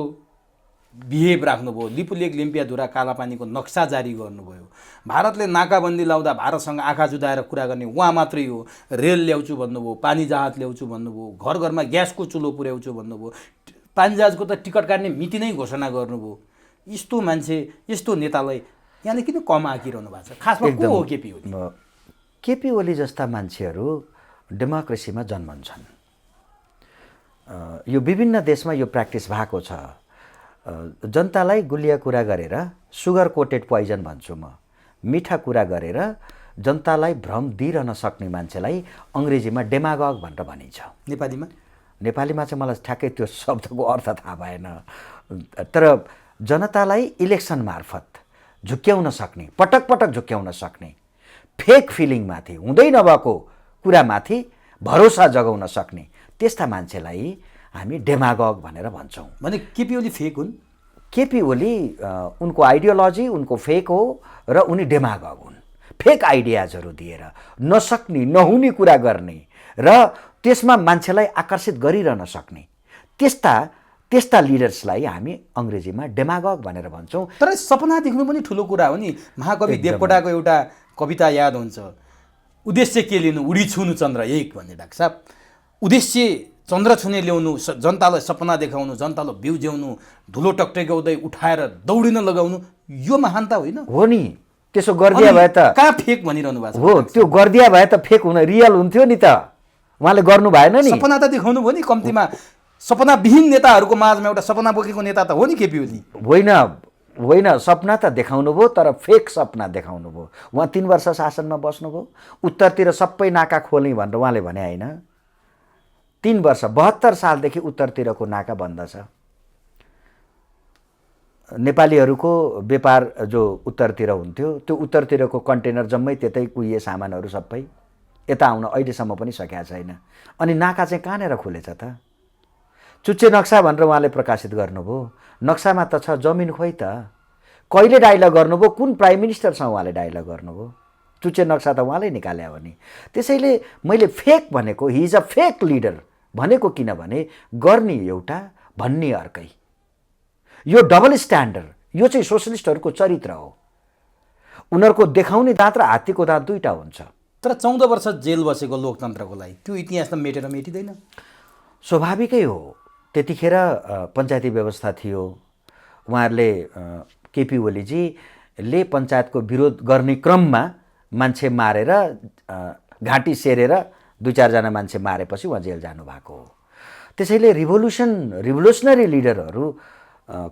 B: बिहेभ राख्नुभयो। लिपुलेक लिम्पियाधुरा कालापानीको नक्सा जारी गर्नुभयो। भारतले नाकाबन्दी लाउँदा भारतसँग आँखा जुदाएर कुरा गर्ने उहाँ मात्रै हो। रेल ल्याउँछु भन्नुभयो, पानी जहाज ल्याउँछु भन्नुभयो, घर घरमा ग्यासको चुलो पुर्याउँछु भन्नुभयो, पानी जहाजको त टिकट काट्ने मिति नै घोषणा गर्नुभयो। यस्तो मान्छे, यस्तो नेतालाई यहाँले किन कम आँकिरहनु भएको छ? खासमा को हो केपी ओली?
A: केपी ओली जस्ता मान्छेहरू डेमोक्रेसीमा जन्मन्छन्। यो विभिन्न देशमा यो प्र्याक्टिस भएको छ। जनतालाई गुलिया कुरा गरेर, सुगर कोटेड पोइजन भन्छु म, मिठा कुरा गरेर जनतालाई भ्रम दिइरहन सक्ने मान्छेलाई अङ्ग्रेजीमा डेमागग भनेर भनिन्छ। नेपालीमा चाहिँ मलाई ठ्याक्कै त्यो शब्दको अर्थ थाहा भएन। तर जनतालाई इलेक्सन मार्फत झुक्क्याउन सक्ने, पटक पटक झुक्क्याउन सक्ने, फेक फिलिङमाथि, हुँदै नभएको कुरामाथि भरोसा जगाउन सक्ने त्यस्ता मान्छेलाई हामी डेमागग भनेर भन्छौँ।
B: भने केपी ओली फेक हुन्?
A: केपी ओली उनको आइडियोलोजी उनको फेक हो र उनी डेमागग हुन्। फेक आइडियाजहरू दिएर नसक्ने, नहुने कुरा गर्ने र त्यसमा मान्छेलाई आकर्षित गरिरहन सक्ने त्यस्ता लिडर्सलाई हामी अङ्ग्रेजीमा डेमागग भनेर भन्छौँ।
B: तर सपना देख्नु पनि ठुलो कुरा हो नि। महाकवि देवकोटाको एउटा कविता याद हुन्छ, उद्देश्य के लिनु, उडी छुनु चन्द्र एक भन्ने। डाक्टर साहब, उद्देश्य चन्द्र छुने ल्याउनु, जनतालाई सपना देखाउनु, जनतालाई बिउज्याउनु, धुलो टक्टक्याउँदै उठाएर दौडिन लगाउनु, यो महानता होइन
A: हो नि? त्यसो गरिदिया भए त
B: कहाँ फेक भनिरहनु भएको
A: हो? त्यो गरिदिया भए त फेक हुन रियल हुन्थ्यो नि त। उहाँले गर्नु भएन नि।
B: सपना त देखाउनु भयो नि। कम्तीमा सपनाविहीन नेताहरूको माझमा एउटा सपना बोकेको नेता त हो नि केपी ओली।
A: होइन, सपना त देखाउनु भयो, तर फेक सपना देखाउनु भयो। उहाँ 3 वर्ष शासनमा बस्नुभयो, उत्तरतिर सबै नाका खोल्ने भनेर उहाँले भने होइन। 3 वर्ष 72 सालदेखि उत्तरतिरको नाका बन्द छ। नेपालीहरूको व्यापार जो उत्तरतिर हुन्थ्यो त्यो उत्तरतिरको कन्टेनर जम्मै त्यतै कुहिए सामानहरू सबै यता आउन अहिलेसम्म पनि सकेका छैन। अनि नाका चाहिँ कहाँनिर खुलेछ त? चुच्चे नक्सा भनेर उहाँले प्रकाशित गर्नुभयो, नक्सामा त छ जमिन खोइ त। कहिले डाइलग गर्नुभयो, कुन प्राइम मिनिस्टरसँग उहाँले डाइलग गर्नुभयो? चुच्चे नक्सा त उहाँले निकाल्यो भने। त्यसैले मैले फेक भनेको, he is a fake leader भनेको किनभने गर्ने एउटा भन्ने अर्कै। यो डबल स्ट्यान्डर्ड, यो चाहिँ सोसलिस्टहरूको चरित्र हो। उनीहरूको देखाउने दाँत र हात्तीको दाँत दुईटा हुन्छ।
B: तर 14 वर्ष जेल बसेको लोकतन्त्रको लागि त्यो इतिहास त मेटेर मेटिँदैन।
A: स्वाभाविकै हो। त्यतिखेर पञ्चायती व्यवस्था थियो। उहाँहरूले केपी ओलीजीले पञ्चायतको विरोध गर्ने क्रममा मान्छे मारेर घाँटी सेरेर 2-4 जना मान्छे मारेपछि उहाँ जेल जानुभएको हो। त्यसैले रिभोल्युसनरी लिडरहरू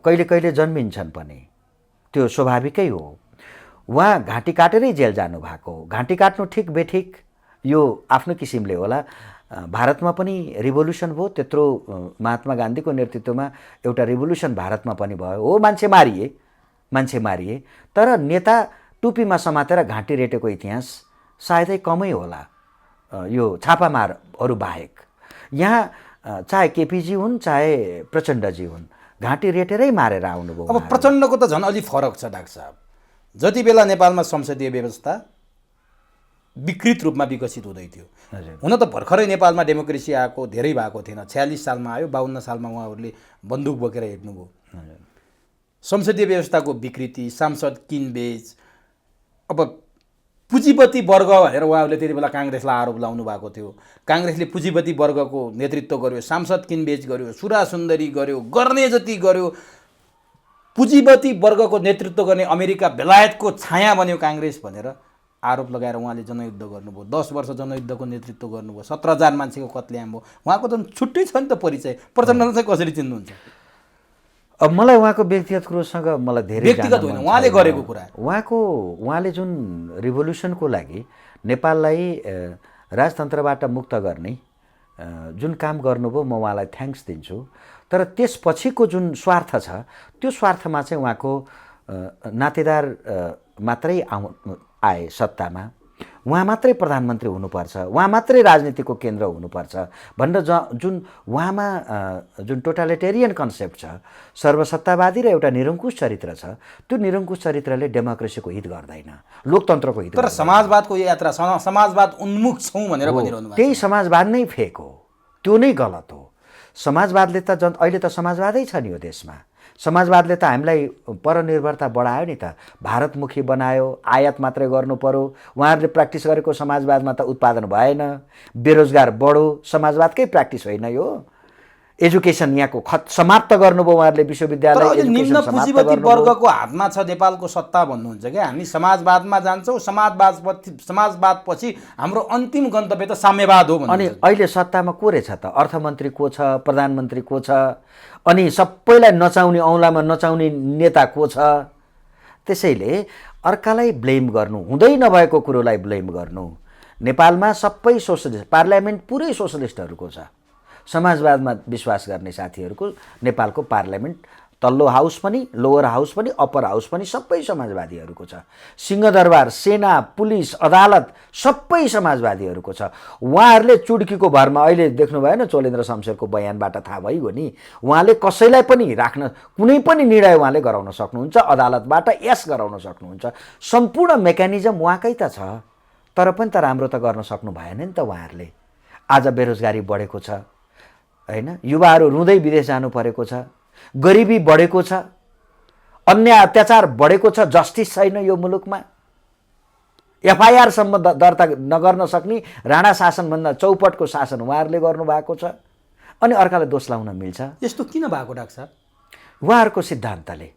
A: कहिले कहिले जन्मिन्छन् पनि, त्यो स्वाभाविकै हो। उहाँ घाँटी काटेरै जेल जानुभएको हो। घाँटी काट्नु ठिक बेठिक यो आफ्नो किसिमले होला। भारतमा पनि रिभोल्युसन भयो, त्यत्रो महात्मा गान्धीको नेतृत्वमा एउटा रिभोल्युसन भारतमा पनि भयो। हो, मान्छे मारिए, तर नेता टुपीमा समातेर घाँटी रेटेको इतिहास सायदै कमै होला यो छापामारहरू बाहेक। यहाँ चाहे केपीजी हुन् चाहे प्रचण्डजी हुन्, घाँटी रेटेरै मारेर आउनुभयो।
B: अब प्रचण्डको त झन् अलि फरक छ डाक्टर साहब। जति बेला नेपालमा संसदीय व्यवस्था विकृत रूपमा विकसित हुँदै थियो, हुन त भर्खरै नेपालमा डेमोक्रेसी आएको धेरै भएको थिएन। 46 सालमा आयो, 52 सालमा उहाँहरूले बन्दुक बोकेर हिँड्नुभयो। संसदीय व्यवस्थाको विकृति, सांसद किनबेच, अब पुँजीपति वर्ग भनेर उहाँहरूले त्यति बेला काङ्ग्रेसलाई आरोप लाउनु भएको थियो। काङ्ग्रेसले पुँजीपति वर्गको नेतृत्व गर्यो, सांसद किनबेच गर्यो, सुरा सुन्दरी गर्यो, गर्ने जति गर्यो। पुँजीपति वर्गको नेतृत्व गर्ने अमेरिका बेलायतको छाया बन्यो काङ्ग्रेस भनेर आरोप लगाएर उहाँले जनयुद्ध गर्नुभयो। 10 वर्ष जनयुद्धको नेतृत्व गर्नुभयो। 17,000 मान्छेको कत्लेआम भयो। उहाँको त छुट्टै छ नि त परिचय। प्रचण्डलाई चाहिँ कसरी चिन्नुहुन्छ?
A: अब मलाई उहाँको व्यक्तिगत कुरोसँग मलाई धेरै
B: व्यक्तिगत होइन, उहाँले गरेको कुरा,
A: उहाँले जुन रिभोल्युसनको लागि नेपाललाई राजतन्त्रबाट मुक्त गर्ने जुन काम गर्नुभयो, म उहाँलाई थ्याङ्क्स दिन्छु। तर त्यसपछिको जुन स्वार्थ छ, त्यो स्वार्थमा चाहिँ उहाँको नातेदार मात्रै आए सत्तामा, उहाँ मात्रै प्रधानमन्त्री हुनुपर्छ, उहाँ मात्रै राजनीतिको केन्द्र हुनुपर्छ भनेर जुन उहाँमा जुन टोटालिटेरियन कन्सेप्ट छ, सर्वसत्तावादी र एउटा निरङ्कुश चरित्र छ, त्यो निरङ्कुश चरित्रले डेमोक्रेसीको हित गर्दैन, लोकतन्त्रको हित।
B: तर समाजवादको यात्रा, समाजवाद उन्मुख छौँ भनेर भनिरहनु भएको,
A: त्यही समाजवाद नै फेक हो, त्यो नै गलत हो। समाजवादले त अहिले त समाजवादै छ नि यो देशमा। समाजवादले त हामीलाई परनिर्भरता बढायो नि त, भारतमुखी बनायो, आयात मात्रै गर्नु पर्यो। उहाँहरूले प्र्याक्टिस गरेको समाजवादमा त उत्पादन भएन, बेरोजगार बढो, समाजवादकै प्र्याक्टिस होइन यो। एजुकेसन यहाँको समाप्त गर्नुभयो उहाँहरूले, विश्वविद्यालय
B: निम्न पुँजीपति वर्गको हातमा छ नेपालको सत्ता भन्नुहुन्छ क्या। हामी समाजवादमा जान्छौँ, समाजवादपछि हाम्रो अन्तिम गन्तव्य त साम्यवाद हो।
A: अनि अहिले सत्तामा को रहेछ त? अर्थमन्त्री को छ, प्रधानमन्त्री को छ, अनि सबैलाई नचाउने, औँलामा नचाउने नेता को छ? त्यसैले अर्कालाई ब्लेम गर्नु, हुँदै नभएको कुरोलाई ब्लेम गर्नु। नेपालमा सबै सोसलिस्ट, पार्लियामेन्ट पुरै सोसलिस्टहरूको छ। समाजवादमा विश्वास गर्ने साथीहरूको नेपालको पार्लियामेन्ट, तल्लो हाउस पनि, लोवर हाउस पनि, अप्पर हाउस पनि सबै समाजवादीहरूको छ। सिंहदरबार, सेना, पुलिस, अदालत सबै समाजवादीहरूको छ। उहाँहरूले चुड्कीको भरमा, अहिले देख्नु भएन चोलेन्द्र शमशेरको बयानबाट थाहा भइगयो नि, उहाँले कसैलाई पनि राख्न, कुनै पनि निर्णय उहाँले गराउन सक्नुहुन्छ, अदालतबाट यस गराउन सक्नुहुन्छ। सम्पूर्ण मेकानिजम उहाँकै त छ, तर पनि त राम्रो त गर्न सक्नु भएन नि त उहाँहरूले। आज बेरोजगारी बढेको छ हैन, युवाहरू रुँदै विदेश जानु परेको छ, गरिबी बढेको छ, अन्याय अत्याचार बढेको छ, जस्टिस छैन यो मुलुकमा। एफआइआरसम्म दर्ता नगर्न सक्ने राणा शासनभन्दा चौपटको शासन उहाँहरूले गर्नुभएको छ। अनि अर्कालाई दोष लाउन मिल्छ?
B: यस्तो किन भएको डाक्टर साहब?
A: उहाँहरूको सिद्धान्तले,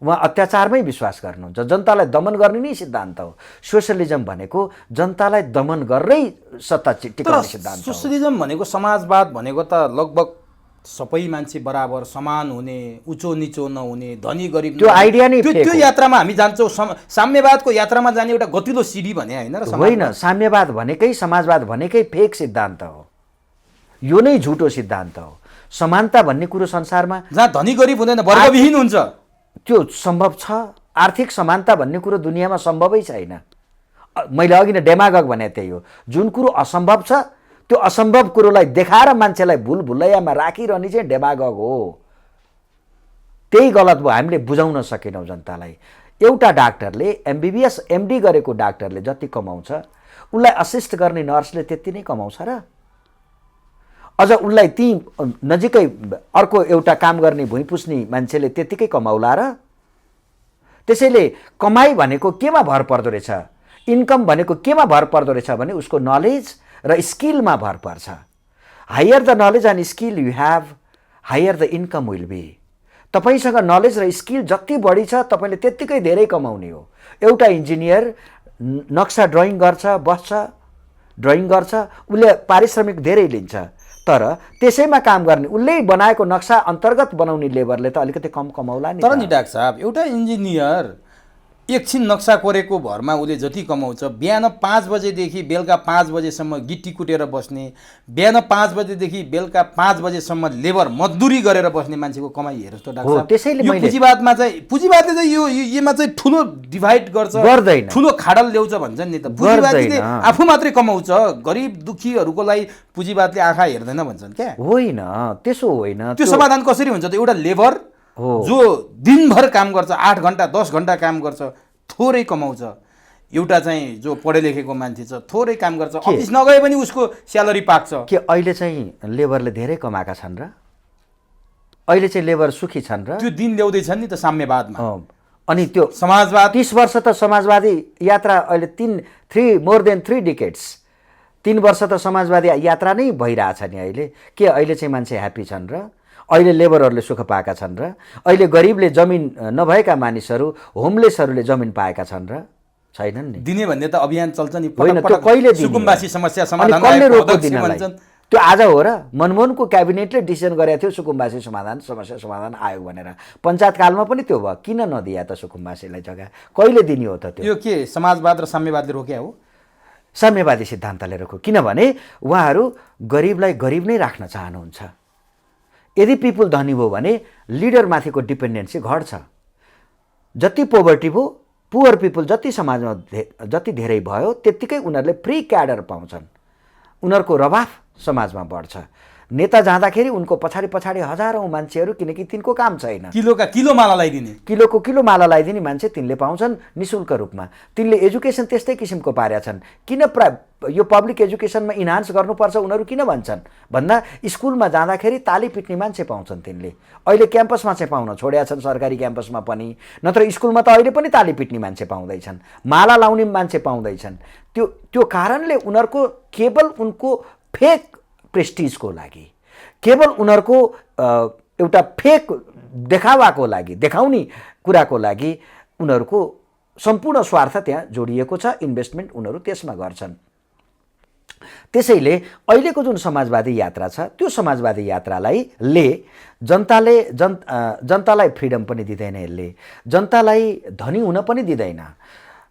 A: उहाँ अत्याचारमै विश्वास गर्नुहुन्छ, जनतालाई दमन गर्ने नै सिद्धान्त हो। सोसलिजम भनेको जनतालाई दमन गरेरै सत्ता टिकाउने सिद्धान्त हो।
B: सोसलिजम भनेको, समाजवाद भनेको त लगभग सबै मान्छे बराबर समान हुने, उँचो निचो नहुने, धनी गरिब,
A: त्यो आइडिया नै फेक हो।
B: त्यो यात्रामा हामी जान्छौँ। साम्यवादको यात्रामा जाने एउटा गतिलो सिडी भने होइन र?
A: होइन, साम्यवाद भनेकै समाजवाद भनेकै फेक सिद्धान्त हो। यो नै झुटो सिद्धान्त हो। समानता भन्ने कुरो संसारमा
B: जहाँ धनी गरिब हुँदैन, वर्गविहीन हुन्छ,
A: त्यो सम्भव छ। आर्थिक समानता भन्ने कुरो दुनियाँमा सम्भवै छैन। मैले अघि नै डेमागग भने त्यही हो, जुन कुरो असम्भव छ त्यो असम्भव कुरोलाई देखाएर मान्छेलाई भुल भुलैयामा राखिरहने चाहिँ डेमागग हो। त्यही गलत भयो, हामीले बुझाउन सकेनौँ जनतालाई। एउटा डाक्टरले एमबिबिएस एमडी गरेको डाक्टरले जति कमाउँछ उसलाई असिस्ट गर्ने नर्सले त्यति नै कमाउँछ र? अझ उसलाई ती नजिकै अर्को एउटा काम गर्ने भुइँ पुस्ने मान्छेले त्यतिकै कमाउला र? त्यसैले कमाई भनेको केमा भर पर्दो रहेछ, इन्कम भनेको केमा भर पर्दो रहेछ भने उसको नलेज र स्किलमा भर पर्छ। Higher the knowledge and skill you have, higher the income will be. तपाईसँग नलेज र स्किल जति बढी छ तपाईँले त्यत्तिकै धेरै कमाउने हो। एउटा इन्जिनियर नक्सा ड्रइङ गर्छ, बस्छ, ड्रइङ गर्छ, उसले पारिश्रमिक धेरै लिन्छ, तर त्यसैमा काम गर्ने उसले बनाएको नक्सा अन्तर्गत बनाउने लेबरले त अलिकति कम कमाउला नि।
B: तर नि डाक्टर साहब, एउटा इन्जिनियर एकछिन नक्सा कोरेको भरमा उसले जति कमाउँछ, बिहान 5 बजेदेखि बेलुका 5 बजेसम्म गिट्टी कुटेर बस्ने, बिहान 5 बजेदेखि बेलुका 5 बजेसम्म लेबर मजदुरी गरेर बस्ने मान्छेको कमाइ हेर्नुहोस् त डाक्टर साहब।
A: त्यसैले
B: यो पुँजीवादमा चाहिँ यो योमा चाहिँ ठुलो डिभाइड गर्छ,
A: गर्दैन,
B: ठुलो खाडल ल्याउँछ भन्छन् नि त। पुँजीवादले आफू मात्रै कमाउँछ, गरिब दुखीहरूको लागि पुँजीवादले आँखा हेर्दैन भन्छन् क्या?
A: होइन, त्यसो होइन।
B: त्यो समाधान कसरी हुन्छ त? एउटा लेबर जो दिनभर काम गर्छ, 8 घन्टा 10 घन्टा काम गर्छ, थोरै कमाउँछ। एउटा चाहिँ जो पढे लेखेको मान्छे छ, थोरै काम गर्छ, अफिस नगए पनि उसको स्यालेरी पाक्छ।
A: के अहिले चाहिँ लेबरले धेरै कमाएका छन् र? अहिले चाहिँ लेबर सुखी छन् र?
B: त्यो दिन ल्याउँदैछन् नि त साम्यवादमा।
A: अनि त्यो
B: समाजवाद
A: 30 वर्ष त समाजवादी यात्रा अहिले मोर देन 3 डिकेड्स 3 वर्ष त समाजवादी यात्रा नै भइरहेछ नि अहिले। के अहिले चाहिँ मान्छे ह्याप्पी छन् र? अहिले लेबरहरूले सुख पाएका छन् र? अहिले गरिबले जमिन नभएका मानिसहरू, होमलेसहरूले जमिन पाएका छन् र? छैनन् नि।
B: दिने भन्ने त अभियान चल्छ नि।
A: होइन, त्यो कहिले दिने?
B: सुकुम्बासी समस्या समाधान
A: कसले रोक्यो दिनलाई? त्यो आज हो र? मनमोहनको क्याबिनेटले डिसिजन गरेको थियो सुकुम्बासी समस्या समाधान आयोग भनेर। पञ्चायत कालमा पनि त्यो भयो, किन नदिया त सुकुम्बासीलाई जग्गा? कहिले दिने हो त त्यो?
B: यो के समाजवाद र साम्यवादले रोक्या हो?
A: साम्यवादी सिद्धान्तले रोक्यो, किनभने उहाँहरू गरिबलाई गरिब नै राख्न चाहनुहुन्छ। यदि पिपुल धनी भयो भने लिडरमाथिको डिपेन्डेन्सी घट्छ। जति पोभर्टी भयो, पुवर पिपुल जति समाजमा जति धेरै भयो त्यत्तिकै उनीहरूले फ्री क्याडर पाउँछन्, उनीहरूको रवाफ समाजमा बढ्छ। नेता जाँदाखेरि उनको पछाडि पछाडि हजारौँ मान्छेहरू, किनकि तिनको काम छैन।
B: किलोका किलो माला लगाइदिने,
A: किलोको किलो माला लगाइदिने मान्छे तिनले पाउँछन् निःशुल्क रूपमा। तिनले एजुकेसन त्यस्तै किसिमको पारेका छन्। किन यो पब्लिक एजुकेसनमा इन्हान्स गर्नुपर्छ उनीहरू किन भन्छन् भन्दा स्कुलमा जाँदाखेरि ताली पिट्ने मान्छे पाउँछन् तिनले। अहिले क्याम्पसमा चाहिँ पाउन छोडेका छन्, सरकारी क्याम्पसमा पनि। नत्र स्कुलमा त अहिले पनि ताली पिट्ने मान्छे पाउँदैछन्, माला लाउने मान्छे पाउँदैछन्। त्यो कारणले उनीहरूको केवल उनको फेक प्रेस्टिजको लागि, केवल उनीहरूको एउटा फेक देखावाको लागि, देखाउने कुराको लागि उनीहरूको सम्पूर्ण स्वार्थ त्यहाँ जोडिएको छ। इन्भेस्टमेन्ट उनीहरू त्यसमा गर्छन्। त्यसैले अहिलेको जुन समाजवादी यात्रा छ त्यो समाजवादी यात्रालाई जनतालाई फ्रिडम पनि दिँदैन, यसले जनतालाई धनी हुन पनि दिँदैन।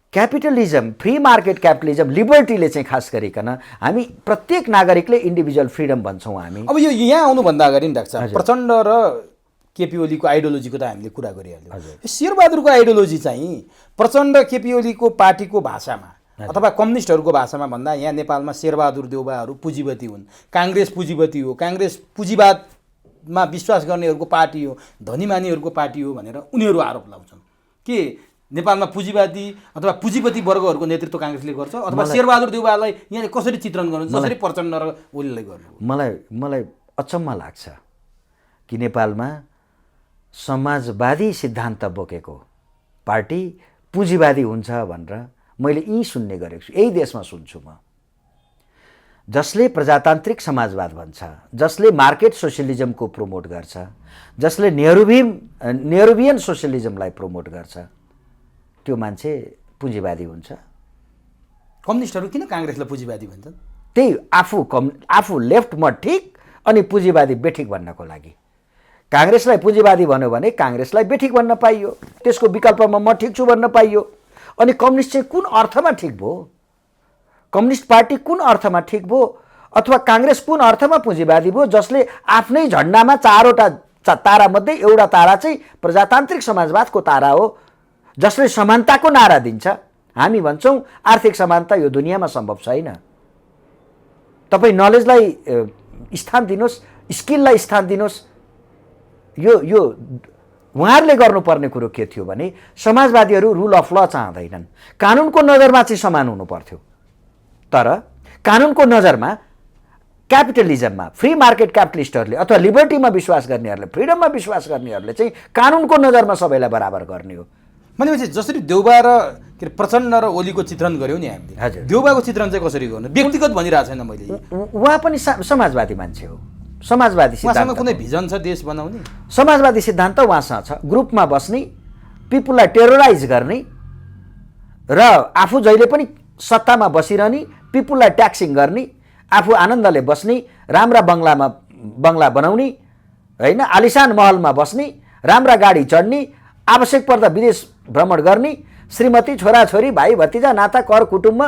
A: क्यापिटलिजम, फ्री मार्केट क्यापिटलिजम, लिबर्टीले चाहिँ खास गरिकन हामी प्रत्येक नागरिकले इन्डिभिजुअल फ्रिडम भन्छौँ हामी।
B: अब यो यहाँ आउनुभन्दा अगाडि नि डाक्टर साहब, प्रचण्ड र केपी ओलीको आइडियोलोजीको त हामीले कुरा गरिहाल्यौँ। शेरबहादुरको आइडियोलोजी चाहिँ प्रचण्ड केपी ओलीको पार्टीको भाषामा अथवा कम्युनिस्टहरूको भाषामा भन्दा यहाँ नेपालमा शेरबहादुर देउवाहरू पुँजीपति हुन्, काङ्ग्रेस पुँजीपति हो, काङ्ग्रेस पुँजीवादमा विश्वास गर्नेहरूको पार्टी हो, धनीमानीहरूको पार्टी हो भनेर उनीहरू आरोप लगाउँछन्। के नेपालमा पुँजीवादी अथवा पुँजीपति वर्गहरूको नेतृत्व काङ्ग्रेसले गर्छ अथवा शेरबहादुर देउवालाई यहाँले कसरी चित्रण गर्नुहुन्छ, जसरी प्रचण्ड र ओलीले गर्नु?
A: मलाई अचम्म लाग्छ कि नेपालमा समाजवादी सिद्धान्त बोकेको पार्टी पुँजीवादी हुन्छ भनेर मैले यहीँ सुन्ने गरेको छु। यही देशमा सुन्छु म, जसले प्रजातान्त्रिक समाजवाद भन्छ, जसले मार्केट सोसियलिजमको प्रमोट गर्छ, जसले नेहरूवियन सोसियलिजमलाई प्रमोट गर्छ, त्यो मान्छे पुँजीवादी हुन्छ।
B: कम्युनिस्टहरू किन काङ्ग्रेसलाई पुँजीवादी भन्छन्?
A: त्यही आफू लेफ्ट म ठिक अनि पुँजीवादी बेठिक भन्नको लागि। काङ्ग्रेसलाई पुँजीवादी भन्यो भने काङ्ग्रेसलाई बेठिक भन्न पाइयो, त्यसको विकल्पमा म ठिक छु भन्न पाइयो। अनि कम्युनिस्ट चाहिँ कुन अर्थमा ठिक भयो? कम्युनिस्ट पार्टी कुन अर्थमा ठिक भयो? अथवा काङ्ग्रेस कुन अर्थमा पुँजीवादी भयो जसले आफ्नै झन्डामा चारवटा तारामध्ये एउटा तारा चाहिँ प्रजातान्त्रिक समाजवादको तारा हो, जसले समानताको नारा दिन्छ। हामी भन्छौँ आर्थिक समानता यो दुनियाँमा सम्भव छैन। तपाईँ नलेजलाई स्थान दिनुहोस्, स्किललाई स्थान दिनुहोस्। यो उहाँहरूले गर्नुपर्ने कुरो के थियो भने समाजवादीहरू रुल अफ ल चाहँदैनन्, कानुनको नजरमा चाहिँ समान हुनु पर्थ्यो। तर कानुनको नजरमा क्यापिटलिजममा फ्री मार्केट क्यापिटलिस्टहरूले अथवा लिबर्टीमा विश्वास गर्नेहरूले, फ्रिडममा विश्वास गर्नेहरूले चाहिँ कानुनको नजरमा सबैलाई बराबर गर्ने हो।
B: भनेपछि जसरी देउबा र के अरे प्रचण्ड र ओलीको चित्रण गऱ्यौँ नि हामीले,
A: हजुर।
B: देउबाको चित्रण चाहिँ कसरी गर्नु? व्यक्तिगत भनिरहेको छैन मैले।
A: उहाँ पनि समाजवादी मान्छे हो, समाजवादी
B: उहाँसँग
A: सिद्धान्त,
B: कुनै भिजन छ देश बनाउने?
A: समाजवादी सिद्धान्त उहाँसँग छ। ग्रुपमा बस्ने, पिपुललाई टेरोराइज गर्ने र आफू जहिले पनि सत्तामा बसिरहने, पिपुललाई ट्याक्सिङ गर्ने, आफू आनन्दले बस्ने, राम्रा बङ्गला बनाउने होइन, आलिसान महलमा बस्ने, राम्रा गाडी चढ्ने, आवश्यक पर्दा विदेश भ्रमण गर्ने, श्रीमती, छोराछोरी, भाइ भतिजा, नाता, कर कुटुम्ब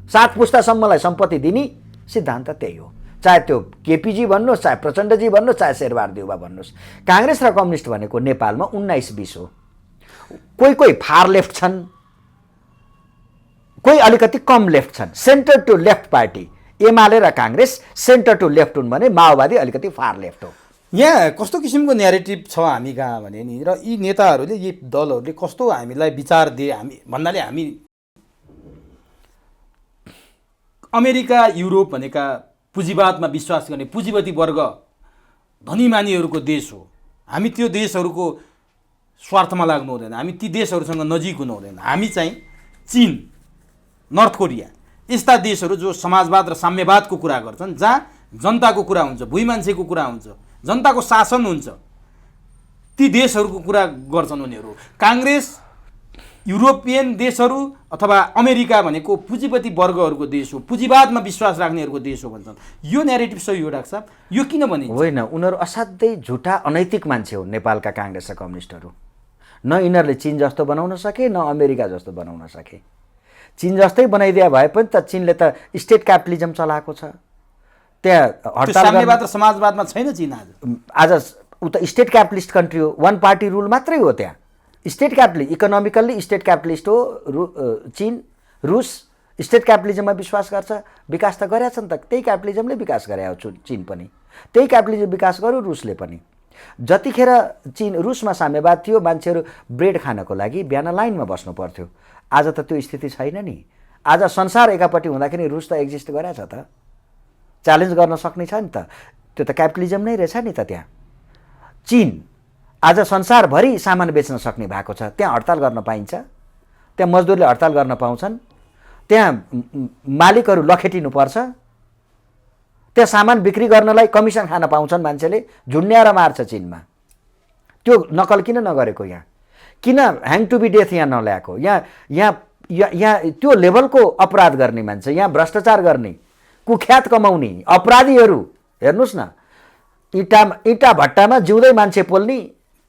A: 7 पुस्तासम्मलाई सम्पत्ति दिने सिद्धान्त त्यही हो। चाहे त्यो केपीजी भन्नुहोस्, चाहे प्रचण्डजी भन्नुहोस्, चाहे शेरबहादुर देउबा भन्नुहोस्। काङ्ग्रेस र कम्युनिस्ट भनेको नेपालमा 19-20 हो। कोही कोही फार लेफ्ट छन्, कोही अलिकति कम लेफ्ट छन्। Centre to left party UML र काङ्ग्रेस सेन्टर टु लेफ्ट हुन् भने माओवादी अलिकति फार लेफ्ट हो।
B: यहाँ कस्तो किसिमको न्यारेटिभ छ हामी कहाँ भने नि, र यी नेताहरूले, यी दलहरूले कस्तो हामीलाई विचार दिए, हामी भन्नाले हामी अमेरिका युरोप भनेका पुँजीवादमा विश्वास गर्ने पुँजीपति वर्ग धनीमानीहरूको देश हो। हामी त्यो देशहरूको स्वार्थमा लाग्नु हुँदैन, हामी ती देशहरूसँग नजिक हुनु हुँदैन। हामी चाहिँ चीन, नर्थ कोरिया यस्ता देशहरू जो समाजवाद र साम्यवादको कुरा गर्छन्, जहाँ जनताको कुरा हुन्छ, भुइँ मान्छेको कुरा हुन्छ, जनताको शासन हुन्छ, ती देशहरूको कुरा गर्छन् उनीहरू। काङ्ग्रेस युरोपियन देशहरू अथवा अमेरिका भनेको पुँजीपति वर्गहरूको देश हो, पुँजीवादमा विश्वास राख्नेहरूको देश हो भन्छन्। यो न्यारेटिभ सही हो डाक्टर साहब? यो किन भनिन्छ?
A: होइन, उनीहरू असाध्यै झुटा अनैतिक मान्छे हो नेपालका काङ्ग्रेस र कम्युनिस्टहरू। न यिनीहरूले चीन जस्तो बनाउन सके, न अमेरिका जस्तो बनाउन सके। चीन जस्तै बनाइदिया भए पनि त चीनले त स्टेट क्यापिटलिजम चलाएको छ। त्यहाँ हडताल
B: साम्यवाद र समाजवादमा छैन चीन
A: आज ऊ त स्टेट क्यापिटलिस्ट कन्ट्री हो, 1 पार्टी रुल मात्रै हो। त्यहाँ state capitalist, economically state capitalist हो। चीन, रुस स्टेट क्यापिटलिजममा विश्वास गर्छ। विकास त गरेका छन् त, त्यही क्यापिटलिजमले विकास गरे हो। चीन पनि त्यही क्यापिटलिजम विकास गर्यो, रुसले पनि। जतिखेर रुसमा साम्यवाद थियो, मान्छेहरू ब्रेड खानको लागि बिहान लाइनमा बस्नु पर्थ्यो। आज त त्यो स्थिति छैन नि। आज संसार एकापट्टि हुँदाखेरि रुस त एक्जिस्ट गरेछ त, च्यालेन्ज गर्न सक्ने छ नि त। त्यो त क्यापिटलिजम नै रहेछ नि त। त्यहाँ चीन आज संसारभरि सामान बेच्न सक्ने भएको छ। त्यहाँ हडताल गर्न पाइन्छ, त्यहाँ मजदुरले हडताल गर्न पाउँछन्, त्यहाँ मालिकहरू लखेटिनुपर्छ, त्यहाँ सामान बिक्री गर्नलाई कमिसन खान पाउँछन् मान्छेले। झुन्ड्याएर मार्छ चीनमा। त्यो नकल किन नगरेको? यहाँ किन ह्याङ टु बी डेथ यहाँ नल्याएको? यहाँ त्यो लेभलको अपराध गर्ने मान्छे, यहाँ भ्रष्टाचार गर्ने, कुख्यात कमाउने अपराधीहरू हेर्नुहोस् न। इँटा भट्टामा जिउँदै मान्छे पोल्ने,